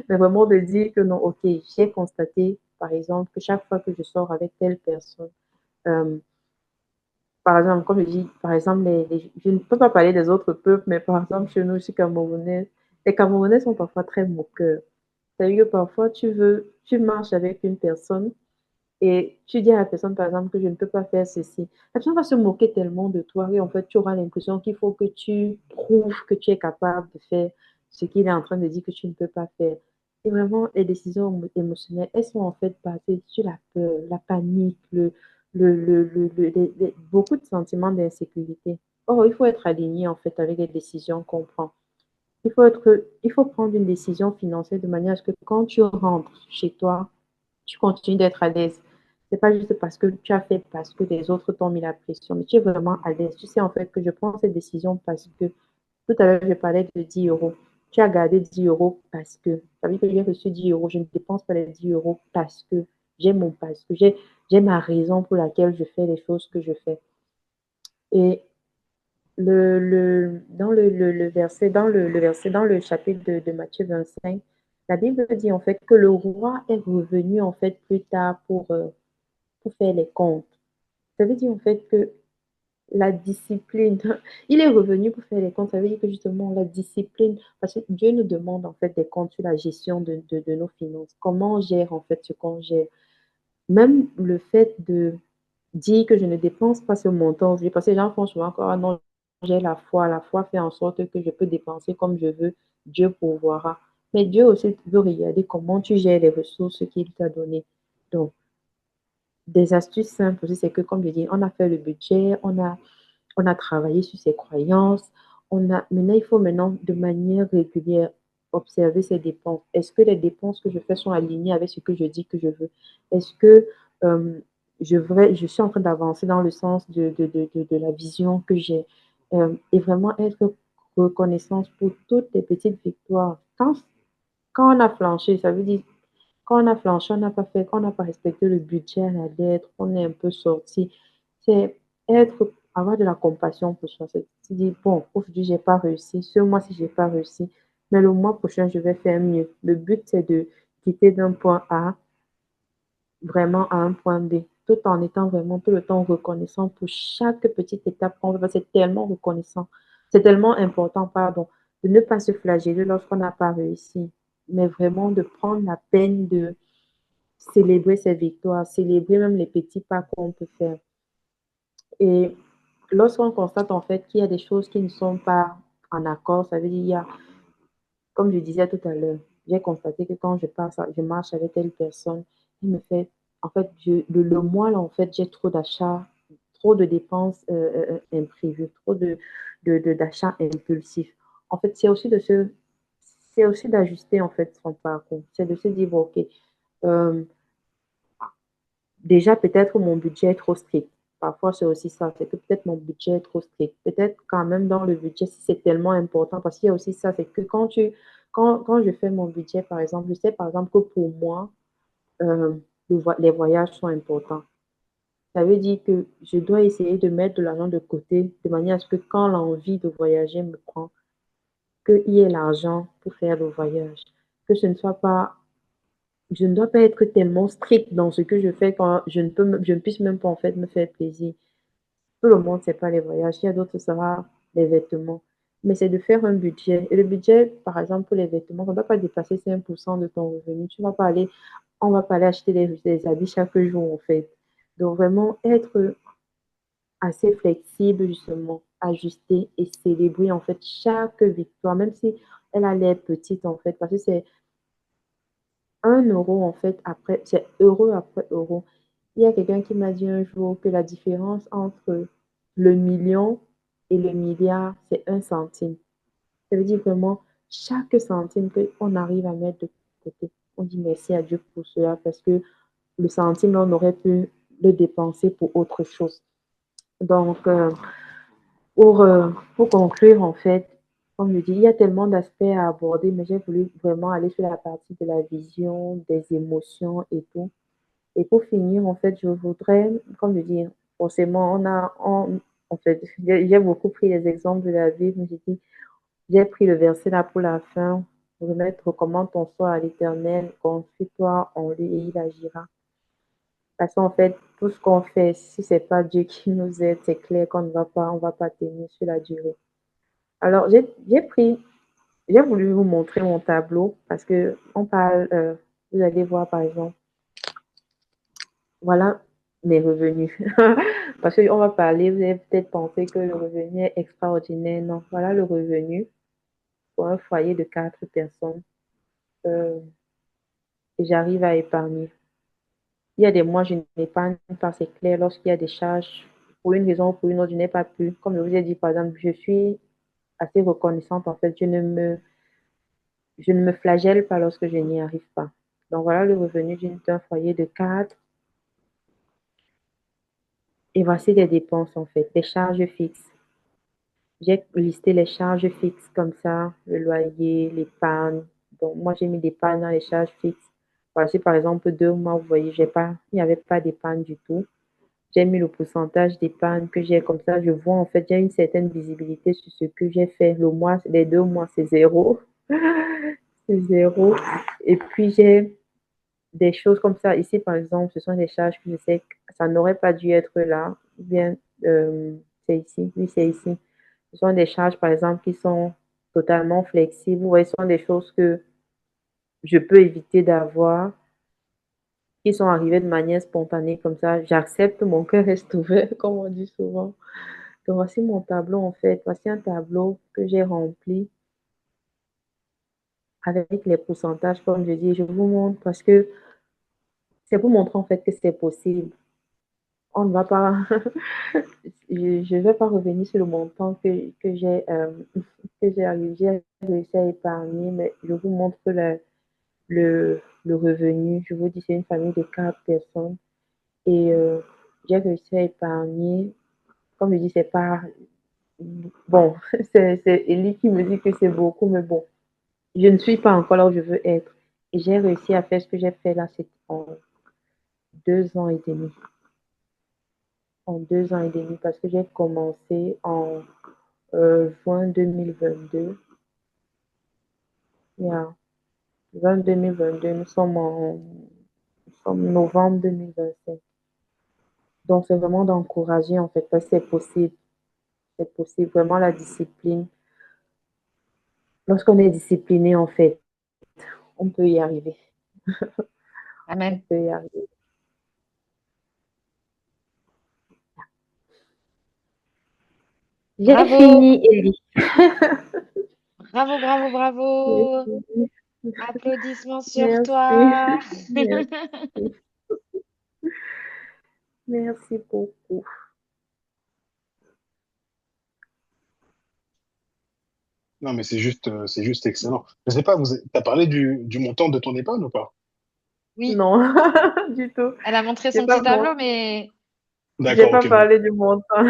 S1: Mais vraiment de dire que non, ok, j'ai constaté, par exemple, que chaque fois que je sors avec telle personne, euh, par exemple, comme je dis, par exemple, je ne peux pas parler des autres peuples, mais par exemple, chez nous, je suis camerounaise. Les Camerounais sont parfois très moqueurs. C'est-à-dire que parfois, tu marches avec une personne et tu dis à la personne, par exemple, que je ne peux pas faire ceci. La personne va se moquer tellement de toi et en fait, tu auras l'impression qu'il faut que tu prouves que tu es capable de faire ce qu'il est en train de dire que tu ne peux pas faire. Et vraiment, les décisions émotionnelles, elles sont en fait basées sur la peur, la panique, beaucoup de sentiments d'insécurité. Or, il faut être aligné en fait avec les décisions qu'on prend. Il faut prendre une décision financière de manière à ce que quand tu rentres chez toi, tu continues d'être à l'aise. C'est pas juste parce que tu as fait, parce que les autres t'ont mis la pression, mais tu es vraiment à l'aise. Tu sais en fait que je prends cette décision parce que tout à l'heure, je parlais de 10 euros. Tu as gardé 10 euros parce que, ça veut dire que j'ai reçu 10 euros, je ne dépense pas les 10 euros parce que j'ai ma raison pour laquelle je fais les choses que je fais. Et dans le chapitre de Matthieu 25, la Bible dit en fait que le roi est revenu en fait plus tard pour faire les comptes. Ça veut dire en fait que la discipline, il est revenu pour faire les comptes. Ça veut dire que justement la discipline, parce que Dieu nous demande en fait des comptes sur la gestion de nos finances. Comment on gère en fait ce qu'on gère. Même le fait de dire que je ne dépense pas ce montant, parce que les gens font souvent encore, ah non, j'ai la foi fait en sorte que je peux dépenser comme je veux, Dieu pourvoira. Mais Dieu aussi veut regarder comment tu gères les ressources qu'il t'a données. Donc, des astuces simples aussi, c'est que, comme je dis, on a fait le budget, on a travaillé sur ses croyances, maintenant, il faut maintenant, de manière régulière, observer ses dépenses. Est-ce que les dépenses que je fais sont alignées avec ce que je dis que je veux? Est-ce que euh, je suis en train d'avancer dans le sens de la vision que j'ai? Et vraiment être reconnaissance pour toutes les petites victoires. Quand on a flanché, ça veut dire quand on a flanché, on n'a pas respecté le budget à la lettre, on est un peu sorti. C'est avoir de la compassion pour soi. C'est se dire, bon, aujourd'hui, j'ai pas réussi. Ce mois-ci, j'ai pas réussi. Mais le mois prochain, je vais faire mieux. Le but, c'est de quitter d'un point A vraiment à un point B, tout en étant vraiment tout le temps reconnaissant pour chaque petite étape qu'on fait. C'est tellement reconnaissant. C'est tellement important, pardon, de ne pas se flageller lorsqu'on n'a pas réussi, mais vraiment de prendre la peine de célébrer ses victoires, célébrer même les petits pas qu'on peut faire. Et lorsqu'on constate en fait qu'il y a des choses qui ne sont pas en accord, ça veut dire, comme je disais tout à l'heure, j'ai constaté que quand je marche avec telle personne, il me fait, en fait, le mois là, en fait, j'ai trop d'achats, trop de dépenses imprévues, trop d'achats impulsifs. En fait, c'est aussi d'ajuster en fait son parcours. C'est de se dire, bon, ok, euh, déjà, peut-être mon budget est trop strict. Parfois, c'est aussi ça, c'est que peut-être mon budget est trop strict. Peut-être quand même dans le budget, si c'est tellement important, parce qu'il y a aussi ça, c'est que quand je fais mon budget, par exemple, je sais par exemple que pour moi, euh, les voyages sont importants. Ça veut dire que je dois essayer de mettre de l'argent de côté de manière à ce que quand l'envie de voyager me prend, qu'il y ait l'argent pour faire le voyage. Que ce ne soit pas Je ne dois pas être tellement stricte dans ce que je fais quand je ne puisse même pas en fait me faire plaisir. Tout le monde, c'est pas les voyages. Il y a d'autres, ça sera les vêtements. mais c'est de faire un budget. Et le budget, par exemple, pour les vêtements, ça ne doit pas dépasser 5% de ton revenu. Tu vas pas aller, on va pas aller acheter des habits chaque jour, en fait. Donc, vraiment être assez flexible, justement, ajuster et célébrer, en fait, chaque victoire, même si elle a l'air petite, en fait, parce que c'est 1 euro, en fait, après, c'est euro après euro. Il y a quelqu'un qui m'a dit un jour que la différence entre le million et le milliard, c'est 1 centime. Ça veut dire vraiment, chaque centime qu'on arrive à mettre de côté, on dit merci à Dieu pour cela, parce que le centime, on aurait pu le dépenser pour autre chose. Donc, pour conclure, en fait, comme je dis, il y a tellement d'aspects à aborder, mais j'ai voulu vraiment aller sur la partie de la vision, des émotions et tout. Et pour finir, en fait, je voudrais, comme je dis, forcément, en fait, j'ai beaucoup pris les exemples de la Bible, mais j'ai pris le verset là pour la fin, remettre, recommande ton sort à l'Éternel, confie-toi en lui et il agira. Parce qu'en fait, tout ce qu'on fait, si c'est pas Dieu qui nous aide, c'est clair qu'on ne va pas, on va pas tenir sur la durée. Alors, j'ai voulu vous montrer mon tableau parce que on parle, vous allez voir par exemple, voilà mes revenus. Parce qu'on va parler, vous allez peut-être penser que le revenu est extraordinaire. Non, voilà le revenu pour un foyer de 4 personnes. Euh, et j'arrive à épargner. Il y a des mois, je n'épargne pas, c'est clair. Lorsqu'il y a des charges, pour une raison ou pour une autre, je n'ai pas pu. Comme je vous ai dit, par exemple, je suis assez reconnaissante. En fait, je ne me flagelle pas lorsque je n'y arrive pas. Donc voilà le revenu d'un foyer de 4. Et voici les dépenses, en fait, les charges fixes. J'ai listé les charges fixes comme ça, le loyer, l'épargne. Donc, moi, j'ai mis l'épargne dans les charges fixes. Voici, par exemple, 2 mois, vous voyez, il n'y avait pas d'épargne du tout. J'ai mis le pourcentage d'épargne que j'ai comme ça. Je vois, en fait, j'ai une certaine visibilité sur ce que j'ai fait. Les 2 mois, c'est zéro. C'est zéro. Et puis, j'ai des choses comme ça. Ici, par exemple, ce sont des charges que je sais que ça n'aurait pas dû être là. Ou bien, c'est ici. Oui, c'est ici. Ce sont des charges, par exemple, qui sont totalement flexibles. Ou ce sont des choses que je peux éviter d'avoir, qui sont arrivées de manière spontanée comme ça. J'accepte, mon cœur reste ouvert, comme on dit souvent. Donc, voici mon tableau, en fait. Voici un tableau que j'ai rempli avec les pourcentages, comme je dis. Je vous montre parce que c'est pour montrer, en fait, que c'est possible. On ne va pas, je ne vais pas revenir sur le montant j'ai réussi à épargner, mais je vous montre le revenu. Je vous dis, c'est une famille de 4 personnes et j'ai réussi à épargner. Comme je dis, c'est pas bon, c'est Ellie qui me dit que c'est beaucoup, mais bon, je ne suis pas encore là où je veux être. Et j'ai réussi à faire ce que j'ai fait là, c'est en 2 ans et demi. En 2 ans et demi, parce que j'ai commencé en juin 2022. Yeah. Juin 2022, nous sommes novembre 2025. Donc, c'est vraiment d'encourager, en fait, parce que c'est possible. C'est possible. Vraiment, la discipline. Lorsqu'on est discipliné, en fait, on peut y arriver. On
S3: Amen.
S1: peut y arriver. J'ai
S3: Bravo,
S1: fini, Ellie.
S3: bravo, bravo,
S1: J'ai
S3: bravo.
S1: fini.
S3: Applaudissements sur toi.
S1: Merci. Merci. Merci beaucoup.
S2: Non, mais c'est juste excellent. Je sais pas, t'as parlé du montant de ton épargne ou pas?
S3: Oui,
S1: Non, du tout.
S3: elle a montré
S1: J'ai
S3: son
S1: pas,
S3: petit tableau, mais
S1: j'ai
S2: D'accord,
S1: pas
S2: ok, bon.
S1: parlé du montant.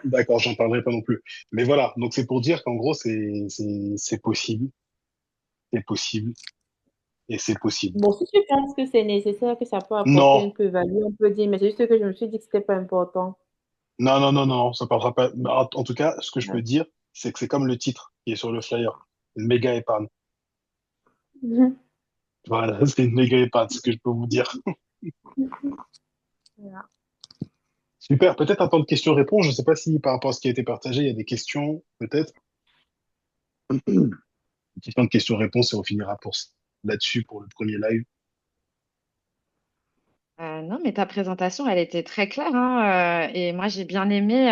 S2: D'accord, j'en parlerai pas non plus. Mais voilà, donc c'est pour dire qu'en gros, c'est possible, et c'est possible.
S1: Bon, si tu penses que c'est nécessaire, que ça peut apporter
S2: Non,
S1: une plus-value, on peut dire, mais c'est juste que je me suis dit que c'était pas important.
S2: non, non, non, non, non, ça parlera pas. En tout cas, ce que je peux dire, c'est que c'est comme le titre qui est sur le flyer, une méga épargne.
S1: Mhm.
S2: Voilà, c'est une méga épargne, c'est ce que je peux vous dire.
S1: Voilà.
S2: Super, peut-être un temps de questions-réponses. Je sais pas si par rapport à ce qui a été partagé, il y a des questions, peut-être. Une question de questions-réponses et on finira là-dessus pour le premier live.
S3: Non, mais ta présentation, elle était très claire, hein, et moi, j'ai bien aimé.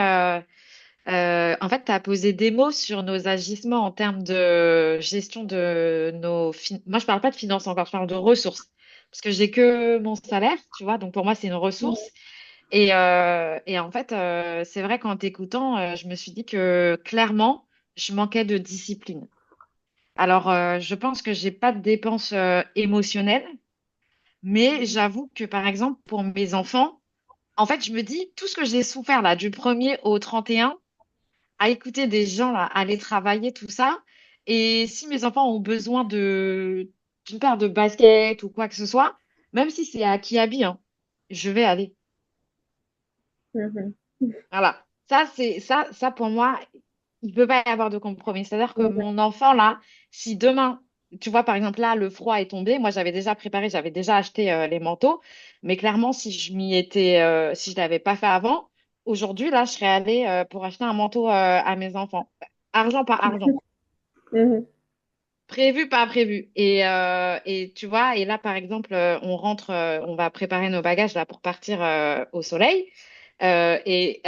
S3: En fait, tu as posé des mots sur nos agissements en termes de gestion de Moi, je parle pas de finances encore, je parle de ressources. Parce que j'ai que mon salaire, tu vois, donc pour moi, c'est une ressource. Et en fait, c'est vrai qu'en t'écoutant, je me suis dit que clairement, je manquais de discipline. Alors, je pense que j'ai pas de dépenses émotionnelles, mais j'avoue que par exemple, pour mes enfants, en fait, je me dis, tout ce que j'ai souffert là, du 1er au 31, à écouter des gens là, aller travailler, tout ça, et si mes enfants ont besoin d'une paire de baskets ou quoi que ce soit, même si c'est à Kiabi, hein, je vais aller.
S1: Mhm.
S3: Voilà. Ça pour moi, il ne peut pas y avoir de compromis. C'est-à-dire que
S1: Mhm.
S3: mon enfant, là, si demain, tu vois, par exemple, là, le froid est tombé, moi, j'avais déjà préparé, j'avais déjà acheté les manteaux, mais clairement, si je l'avais pas fait avant, aujourd'hui, là, je serais allée pour acheter un manteau à mes enfants. Argent par argent.
S1: Mhm.
S3: Prévu, pas prévu. Et tu vois, et là, par exemple, on va préparer nos bagages là pour partir au soleil. C'est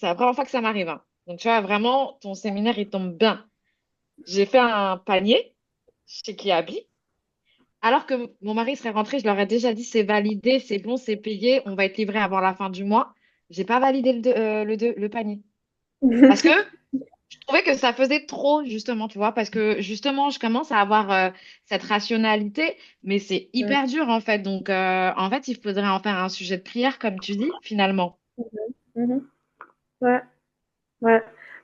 S3: la première fois que ça m'arrive, hein. Donc, tu vois, vraiment, ton séminaire, il tombe bien. J'ai fait un panier chez Kiabi. Alors que mon mari serait rentré, je leur ai déjà dit, c'est validé, c'est bon, c'est payé, on va être livré avant la fin du mois. J'ai pas validé le panier. Parce que je trouvais que ça faisait trop, justement, tu vois, parce que justement, je commence à avoir cette rationalité, mais c'est
S1: Mhm.
S3: hyper dur, en fait. Donc, en fait, il faudrait en faire un sujet de prière, comme tu dis, finalement.
S1: Mhm. Ouais, ouais.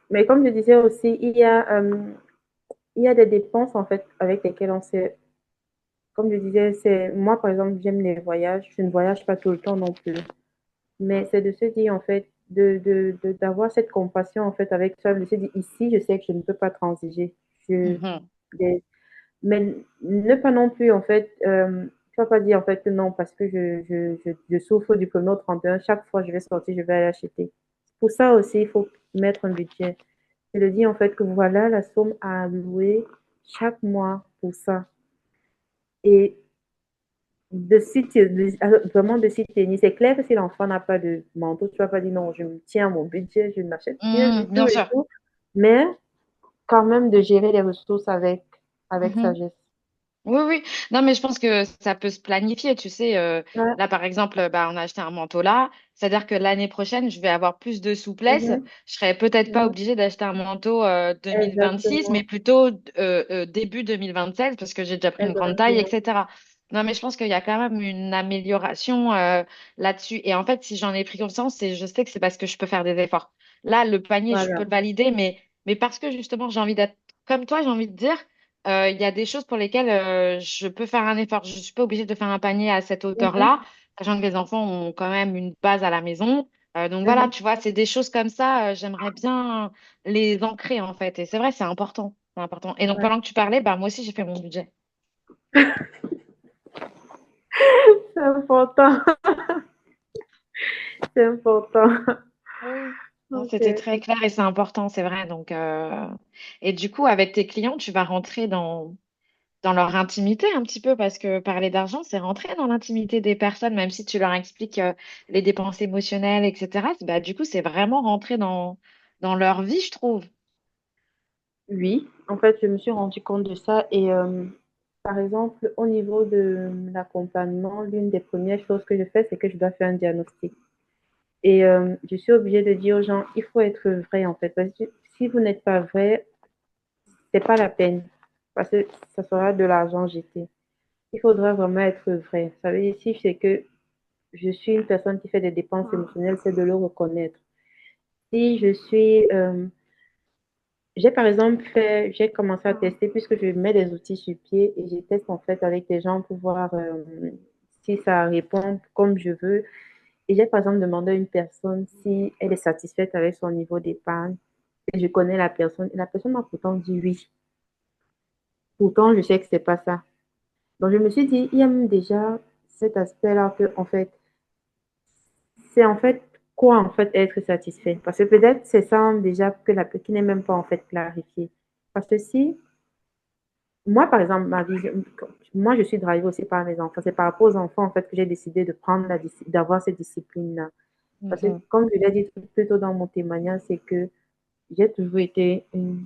S1: Mais comme je disais aussi, il y a des dépenses en fait avec lesquelles on sait, comme je disais, c'est moi par exemple, j'aime les voyages, je ne voyage pas tout le temps non plus. Mais c'est de se dire, en fait, d'avoir cette compassion, en fait, avec soi, de se dire, ici, je sais que je ne peux pas transiger. Je,
S3: Mhm.
S1: des- mais ne pas non plus, en fait, tu vas pas dire, en fait, que non, parce que je souffre du 1er au 31, chaque fois que je vais sortir, je vais aller acheter. Pour ça aussi, il faut mettre un budget. C'est de dire, en fait, que voilà la somme à allouer chaque mois pour ça. Et vraiment de s'y tenir. C'est clair que si l'enfant n'a pas de manteau, tu vas pas dire non, je me tiens à mon budget, je n'achète rien du tout
S3: Bien
S1: et
S3: sûr.
S1: tout. Mais quand même de gérer les ressources avec
S3: Mhm.
S1: sagesse.
S3: Oui, oui. Non, mais je pense que ça peut se planifier. Tu sais,
S1: Ouais.
S3: là, par exemple, bah, on a acheté un manteau là. C'est-à-dire que l'année prochaine, je vais avoir plus de souplesse.
S1: Mhm,
S3: Je serai peut-être pas
S1: mhm.
S3: obligée d'acheter un manteau 2026, mais
S1: Exactement.
S3: plutôt début 2027 parce que j'ai déjà pris une grande taille,
S1: Exactement.
S3: etc. Non, mais je pense qu'il y a quand même une amélioration là-dessus. Et en fait, si j'en ai pris conscience, je sais que c'est parce que je peux faire des efforts. Là, le panier, je peux
S1: Voilà.
S3: le valider, mais parce que justement, j'ai envie d'être comme toi, j'ai envie de dire. Il y a des choses pour lesquelles je peux faire un effort. Je suis pas obligée de faire un panier à cette
S1: Mhm,
S3: hauteur-là, sachant que les enfants ont quand même une base à la maison. Donc voilà,
S1: mhm.
S3: tu vois, c'est des choses comme ça, j'aimerais bien les ancrer en fait. Et c'est vrai, c'est important. C'est important. Et donc
S1: Ouais.
S3: pendant que tu parlais, bah, moi aussi j'ai fait mon budget.
S1: C'est important. C'est important.
S3: Oui. Non,
S1: Ok.
S3: c'était très clair et c'est important, c'est vrai. Donc, et du coup, avec tes clients, tu vas rentrer dans leur intimité un petit peu, parce que parler d'argent, c'est rentrer dans l'intimité des personnes, même si tu leur expliques les dépenses émotionnelles, etc. Bah, du coup, c'est vraiment rentrer dans leur vie, je trouve.
S1: Oui, en fait, je me suis rendu compte de ça et par exemple, au niveau de l'accompagnement, l'une des premières choses que je fais, c'est que je dois faire un diagnostic. Et je suis obligée de dire aux gens, il faut être vrai en fait. Parce que si vous n'êtes pas vrai, c'est pas la peine. Parce que ça sera de l'argent jeté. Il faudra vraiment être vrai. Ça veut dire si c'est que je suis une personne qui fait des dépenses émotionnelles, c'est de le reconnaître. Si je suis, j'ai par exemple fait, j'ai commencé à tester puisque je mets des outils sur pied et je teste en fait avec des gens pour voir si ça répond comme je veux. Et j'ai par exemple demandé à une personne si elle est satisfaite avec son niveau d'épargne. Et je connais la personne. Et la personne m'a pourtant dit oui. Pourtant, je sais que c'est pas ça. Donc, je me suis dit, il y a même déjà cet aspect-là que, en fait, c'est en fait quoi, en fait, être satisfait. Parce que peut-être c'est ça déjà que qui n'est même pas, en fait, clarifié. Parce que si, moi, par exemple, ma vision, moi, je suis drivée aussi par mes enfants. C'est par rapport aux enfants, en fait, que j'ai décidé de prendre d'avoir cette discipline-là. Parce que,
S3: Mhm.
S1: comme je l'ai dit plus tôt dans mon témoignage, c'est que j'ai toujours été une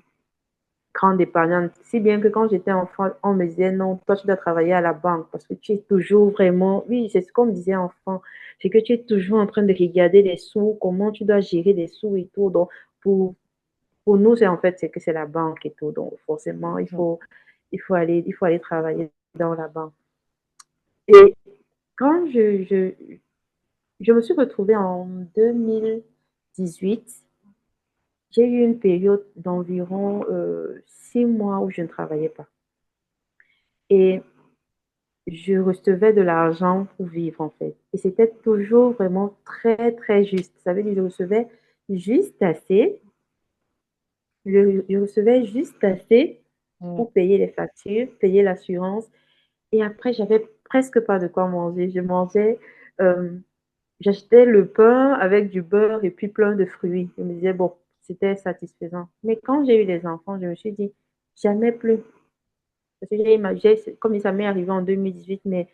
S1: grande épargnante. Si bien que quand j'étais enfant, on me disait non, toi tu dois travailler à la banque parce que tu es toujours vraiment, oui, c'est ce qu'on me disait enfant, c'est que tu es toujours en train de regarder les sous, comment tu dois gérer les sous et tout. Donc, pour, pour nous, c'est en fait, c'est que c'est la banque et tout. Donc, forcément,
S3: Mhm.
S1: il faut aller travailler dans la banque. Et quand je me suis retrouvée en 2018, j'ai eu une période d'environ 6 mois où je ne travaillais pas. Et je recevais de l'argent pour vivre, en fait. Et c'était toujours vraiment très, très juste. Ça veut dire que je recevais juste assez, je recevais juste assez
S3: Mhm.
S1: pour payer les factures, payer l'assurance. Et après, j'avais presque pas de quoi manger. Je mangeais, euh, j'achetais le pain avec du beurre et puis plein de fruits. Je me disais, bon, c'était satisfaisant. Mais quand j'ai eu les enfants, je me suis dit, jamais plus. Parce que comme ça m'est arrivé en 2018, mais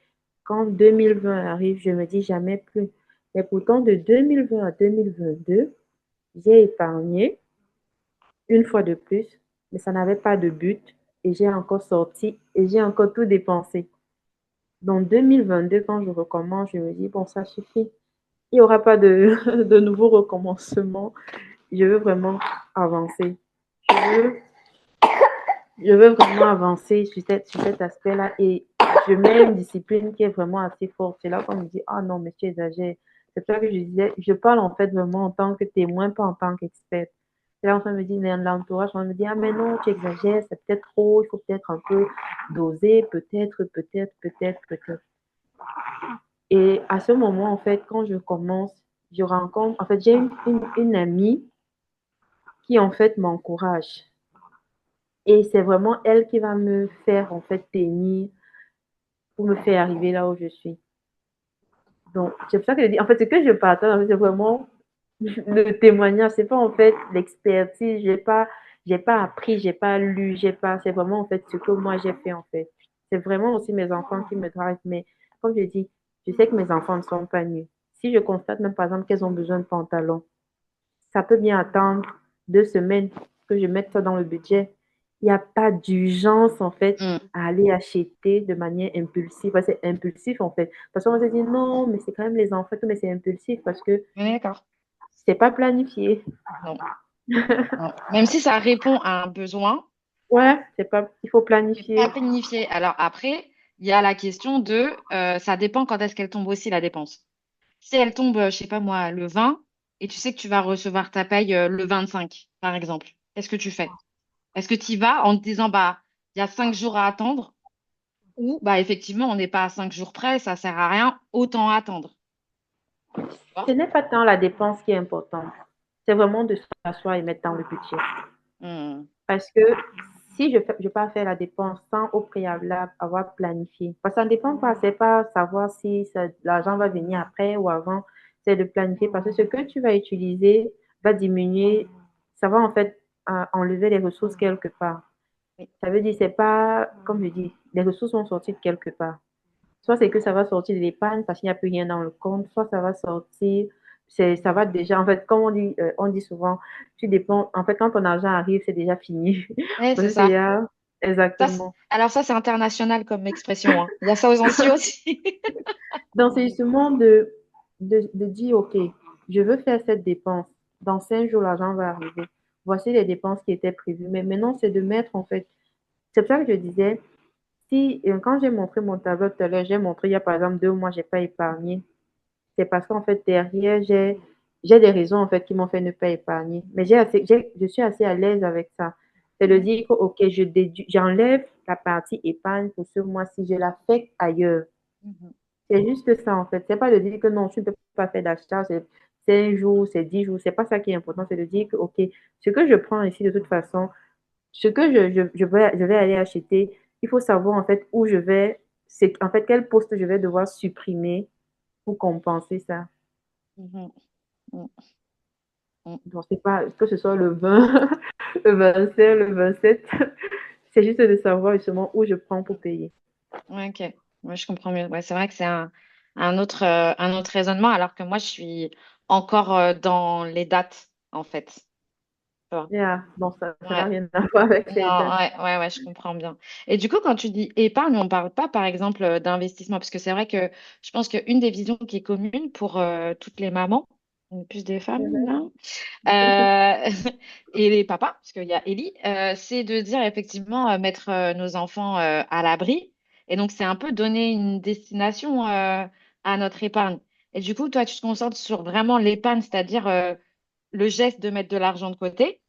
S1: quand 2020 arrive, je me dis jamais plus. Mais pourtant, de 2020 à 2022, j'ai épargné une fois de plus, mais ça n'avait pas de but. Et j'ai encore sorti et j'ai encore tout dépensé. Donc 2022, quand je recommence, je me dis, bon, ça suffit. Il n'y aura pas de, de nouveau recommencement. Je veux vraiment avancer. Je veux je veux vraiment avancer sur cet aspect-là et je mets une discipline qui est vraiment assez forte. C'est là qu'on me dit, ah non, mais tu exagères. C'est ça que je disais, je parle en fait vraiment en tant que témoin, pas en tant qu'expert. Et là, on me dit, l'entourage, on me dit, ah mais non, tu exagères, c'est peut-être trop, il faut peut-être un peu doser, peut-être. Et à ce moment, en fait, quand je commence, je rencontre, en fait, j'ai une amie qui, en fait, m'encourage. Et c'est vraiment elle qui va me faire, en fait, tenir pour me faire arriver là où je suis. Donc, c'est pour ça que je dis, en fait, ce que je partage, c'est vraiment le témoignage. C'est pas, en fait, l'expertise. J'ai pas appris, j'ai pas lu, j'ai pas, c'est vraiment, en fait, ce que moi j'ai fait, en fait. C'est vraiment aussi mes enfants qui me drivent. Mais, comme je dis, je sais que mes enfants ne sont pas nus. Si je constate même, par exemple, qu'elles ont besoin de pantalons, ça peut bien attendre 2 semaines que je mette ça dans le budget. Il n'y a pas d'urgence, en fait,
S3: Mhm.
S1: à aller acheter de manière impulsive. C'est impulsif, en fait. Parce qu'on va se dire, non, mais c'est quand même les enfants, mais c'est impulsif parce que
S3: D'accord.
S1: c'est pas planifié.
S3: Non, non. Même si ça répond à un besoin,
S1: Ouais, c'est pas, il faut
S3: c'est pas
S1: planifier.
S3: planifié. Alors après, il y a la question de, ça dépend quand est-ce qu'elle tombe aussi la dépense. Si elle tombe, je sais pas moi, le 20, et tu sais que tu vas recevoir ta paye le 25, par exemple, qu'est-ce que tu fais? Est-ce que tu y vas en te disant, bah, il y a 5 jours à attendre, ou bah effectivement, on n'est pas à 5 jours près, ça sert à rien, autant attendre. Tu
S1: Ce
S3: vois.
S1: n'est pas tant la dépense qui est importante. C'est vraiment de s'asseoir et mettre dans le budget.
S3: Hmm.
S1: Parce que si je peux faire la dépense sans au préalable avoir planifié, parce que ça ne dépend pas, c'est pas savoir si l'argent va venir après ou avant, c'est de planifier parce que ce que tu vas utiliser va diminuer, ça va en fait enlever les ressources quelque part.
S3: Oui.
S1: Ça veut dire, c'est pas, comme je dis, les ressources vont sortir de quelque part. Soit c'est que ça va sortir de l'épargne parce qu'il n'y a plus rien dans le compte, soit ça va sortir, ça va déjà, en fait, comme on dit souvent, tu dépends, en fait, quand ton argent arrive, c'est déjà fini.
S3: Ouais, c'est
S1: Parce que c'est
S3: ça.
S1: déjà, exactement.
S3: Alors ça, c'est international comme expression, hein. Il y a ça aux Antilles aussi.
S1: Donc, c'est justement de dire, OK, je veux faire cette dépense. Dans 5 jours, l'argent va arriver. Voici les dépenses qui étaient prévues. Mais maintenant, c'est de mettre, en fait, c'est pour ça que je disais, si, quand j'ai montré mon tableau tout à l'heure, j'ai montré, il y a par exemple 2 mois, j'ai pas épargné. C'est parce qu'en fait, derrière, j'ai des raisons en fait qui m'ont fait ne pas épargner. Mais je suis assez à l'aise avec ça. C'est de dire que, OK, j'enlève la partie épargne pour ce mois-ci, je l'affecte ailleurs.
S3: Mhm.
S1: C'est juste ça, en fait. C'est pas de dire que non, tu ne peux pas faire d'achat, c'est un jour, c'est 10 jours. C'est pas ça qui est important. C'est de dire que, OK, ce que je prends ici, de toute façon, ce que je vais aller acheter, il faut savoir, en fait, où je vais, c'est, en fait, quel poste je vais devoir supprimer pour compenser ça.
S3: Mhm. Mhm. Mhm.
S1: Je ne sais pas que ce soit le 20, le 25, le 27. C'est juste de savoir justement où je prends pour payer.
S3: Ouais, ok. Ouais, je comprends mieux. Ouais, c'est vrai que c'est un autre raisonnement, alors que moi, je suis encore dans les dates, en fait. Tu vois.
S1: Yeah. Donc, ça n'a
S3: Ouais.
S1: rien à voir avec
S3: Non,
S1: les dates.
S3: ouais, je comprends bien. Et du coup, quand tu dis épargne, on parle pas, par exemple, d'investissement, parce que c'est vrai que je pense qu'une des visions qui est commune pour toutes les mamans, plus des femmes,
S1: Mhm.
S3: là, euh, et les papas, parce qu'il y a Ellie, c'est de dire effectivement mettre nos enfants à l'abri. Et donc, c'est un peu donner une destination à notre épargne. Et du coup, toi, tu te concentres sur vraiment l'épargne, c'est-à-dire le geste de mettre de l'argent de côté.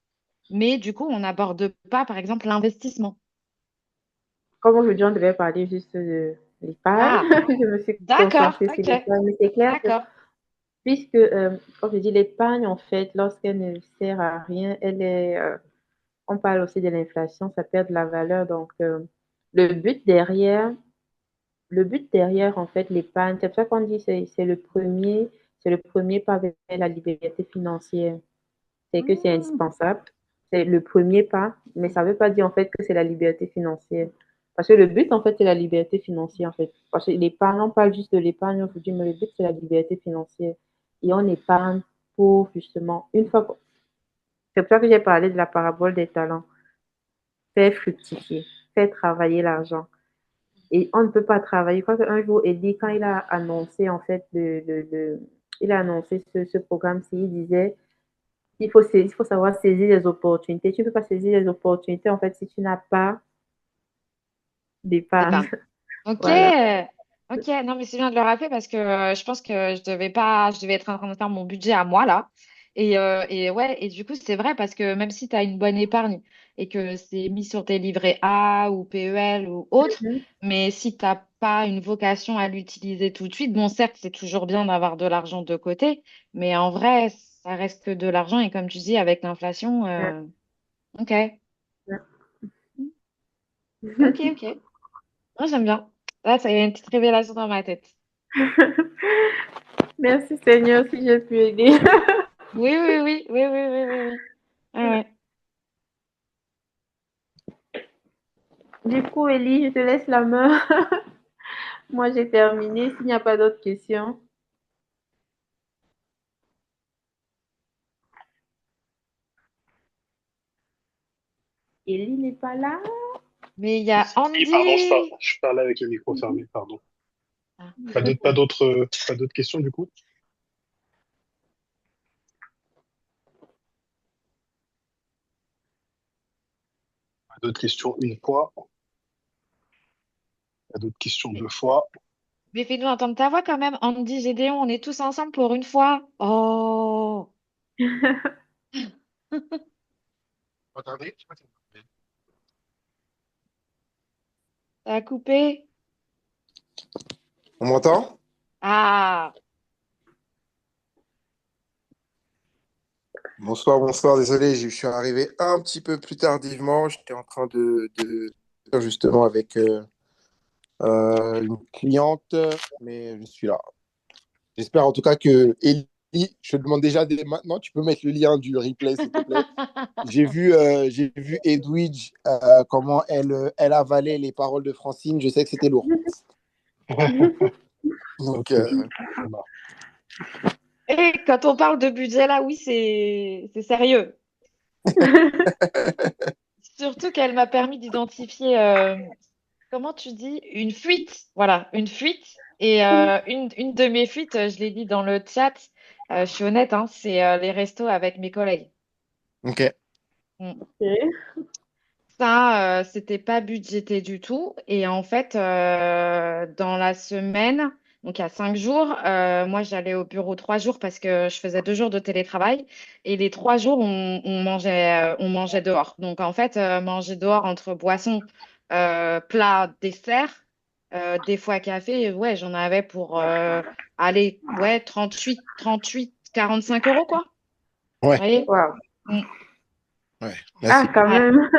S3: Mais du coup, on n'aborde pas, par exemple, l'investissement.
S1: Comme aujourd'hui, on devait parler juste de l'épargne,
S3: Ah,
S1: je me suis
S3: d'accord,
S1: concentrée sur
S3: ok,
S1: l'épargne. Mais c'est clair que,
S3: d'accord.
S1: puisque, comme je dis, l'épargne, en fait, lorsqu'elle ne sert à rien, on parle aussi de l'inflation, ça perd de la valeur. Donc, le but derrière, le but derrière, en fait, l'épargne, c'est pour ça qu'on dit que c'est le premier pas vers la liberté financière. C'est que c'est
S3: Hmm,
S1: indispensable. C'est le premier pas, mais ça ne veut pas dire en fait que c'est la liberté financière. Parce que le but, en fait, c'est la liberté financière, en fait. Parce que l'épargne, on parle juste de l'épargne aujourd'hui, mais le but, c'est la liberté financière. Et on épargne pour, justement, une fois. C'est pour ça que j'ai parlé de la parabole des talents. Faire fructifier, faire travailler l'argent. Et on ne peut pas travailler. Je crois qu'un jour, Eddie, quand il a annoncé, en fait, il a annoncé ce programme-ci, il disait il faut savoir saisir les opportunités. Tu ne peux pas saisir les opportunités, en fait, si tu n'as pas d'épargne.
S3: d'épargne. Ok,
S1: Voilà.
S3: ok. Non, mais c'est bien de le rappeler parce que je pense que je devais être en train de faire mon budget à moi là. Et ouais, et du coup, c'est vrai parce que même si tu as une bonne épargne et que c'est mis sur tes livrets A ou PEL ou autre,
S1: Mhm.
S3: mais si t'as pas une vocation à l'utiliser tout de suite, bon, certes, c'est toujours bien d'avoir de l'argent de côté, mais en vrai, ça reste que de l'argent et comme tu dis, avec l'inflation, ok, ok, ok. Moi, j'aime bien. Là, ça y a une petite révélation dans ma tête.
S1: Merci Seigneur si j'ai pu aider.
S3: Oui, oui, oui, oui, oui, oui, oui, oui. Ah ouais.
S1: Du coup, Ellie, je te laisse la main. Moi, j'ai terminé. S'il n'y a pas d'autres questions. Ellie n'est pas là.
S3: Mais il y a
S2: Oui, pardon,
S3: Andy.
S2: je parlais avec le micro fermé, pardon.
S3: Ah.
S2: Pas d'autres questions du coup? Pas d'autres questions une fois, pas d'autres questions deux fois.
S3: Mais fais-nous entendre ta voix quand même. Andy, Gédéon, on est tous ensemble pour une fois. Oh,
S2: Attendez.
S3: ça a coupé.
S4: On m'entend?
S3: Ah,
S4: Bonsoir, bonsoir. Désolé, je suis arrivé un petit peu plus tardivement. J'étais en train de justement avec une cliente, mais je suis là. J'espère en tout cas que Ellie, je te demande déjà dès maintenant, tu peux mettre le lien du replay, s'il te plaît. J'ai vu Edwidge, comment elle avalait les paroles de Francine. Je sais que c'était lourd. Donc,
S2: Ok, ça marche.
S3: et quand on parle de budget là, oui, c'est sérieux. Surtout qu'elle m'a permis d'identifier, comment tu dis, une fuite. Voilà, une fuite. Et une de mes fuites, je l'ai dit dans le chat, je suis honnête, hein, c'est les restos avec mes collègues.
S4: ok.
S3: Mm.
S1: Ok.
S3: Ça, c'était pas budgété du tout. Et en fait, dans la semaine, donc il y a 5 jours, moi j'allais au bureau 3 jours parce que je faisais 2 jours de télétravail. Et les 3 jours, on mangeait dehors. Donc en fait, manger dehors entre boissons, plats, desserts, des fois café, ouais, j'en avais pour aller, ouais, 45 € quoi. Vous
S4: Ouais,
S3: voyez?
S1: Wow.
S3: Mm.
S4: ouais.
S1: Ah,
S4: Merci.
S1: quand
S3: Ouais.
S1: même.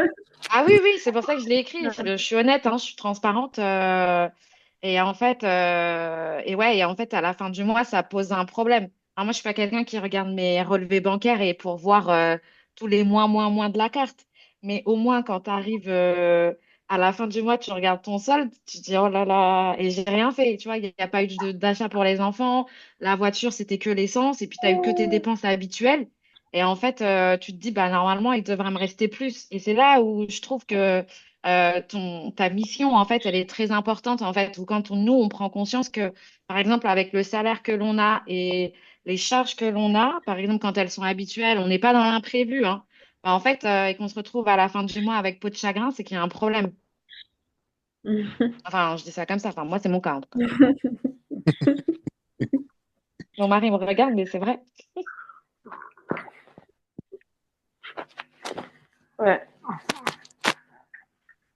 S3: Ah oui, oui, c'est pour ça que je l'ai écrit. Je suis honnête, hein, je suis transparente. Et en fait, et en fait, à la fin du mois, ça pose un problème. Alors moi, je suis pas quelqu'un qui regarde mes relevés bancaires et pour voir tous les mois, moins de la carte. Mais au moins, quand tu arrives à la fin du mois, tu regardes ton solde, tu te dis, oh là là, et j'ai rien fait. Tu vois, il n'y a pas eu d'achat pour les enfants. La voiture, c'était que l'essence. Et puis, tu as eu que tes dépenses habituelles. Et en fait, tu te dis, bah, normalement, il devrait me rester plus. Et c'est là où je trouve que ta mission, en fait, elle est très importante. En fait, ou quand nous, on prend conscience que, par exemple, avec le salaire que l'on a et les charges que l'on a, par exemple, quand elles sont habituelles, on n'est pas dans l'imprévu, hein. Bah, en fait, et qu'on se retrouve à la fin du mois avec peau de chagrin, c'est qu'il y a un problème. Enfin, je dis ça comme ça. Enfin, moi, c'est mon cas, en tout cas. Mon mari me regarde, mais c'est vrai.
S1: Ouais,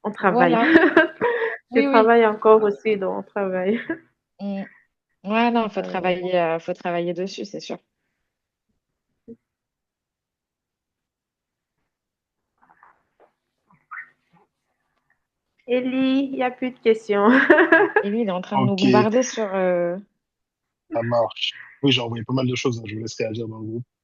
S1: on travaille.
S3: Voilà.
S1: Je
S3: Oui, oui.
S1: travaille encore aussi, donc on travaille.
S3: Mm. Ouais, non,
S1: Ouais.
S3: faut travailler dessus, c'est sûr.
S1: Ellie, il n'y a plus de questions.
S3: Et lui, il est en train de nous
S2: Ok,
S3: bombarder sur.
S2: ça marche. Oui, j'ai envoyé pas mal de choses, hein. Je vous laisse réagir dans le groupe.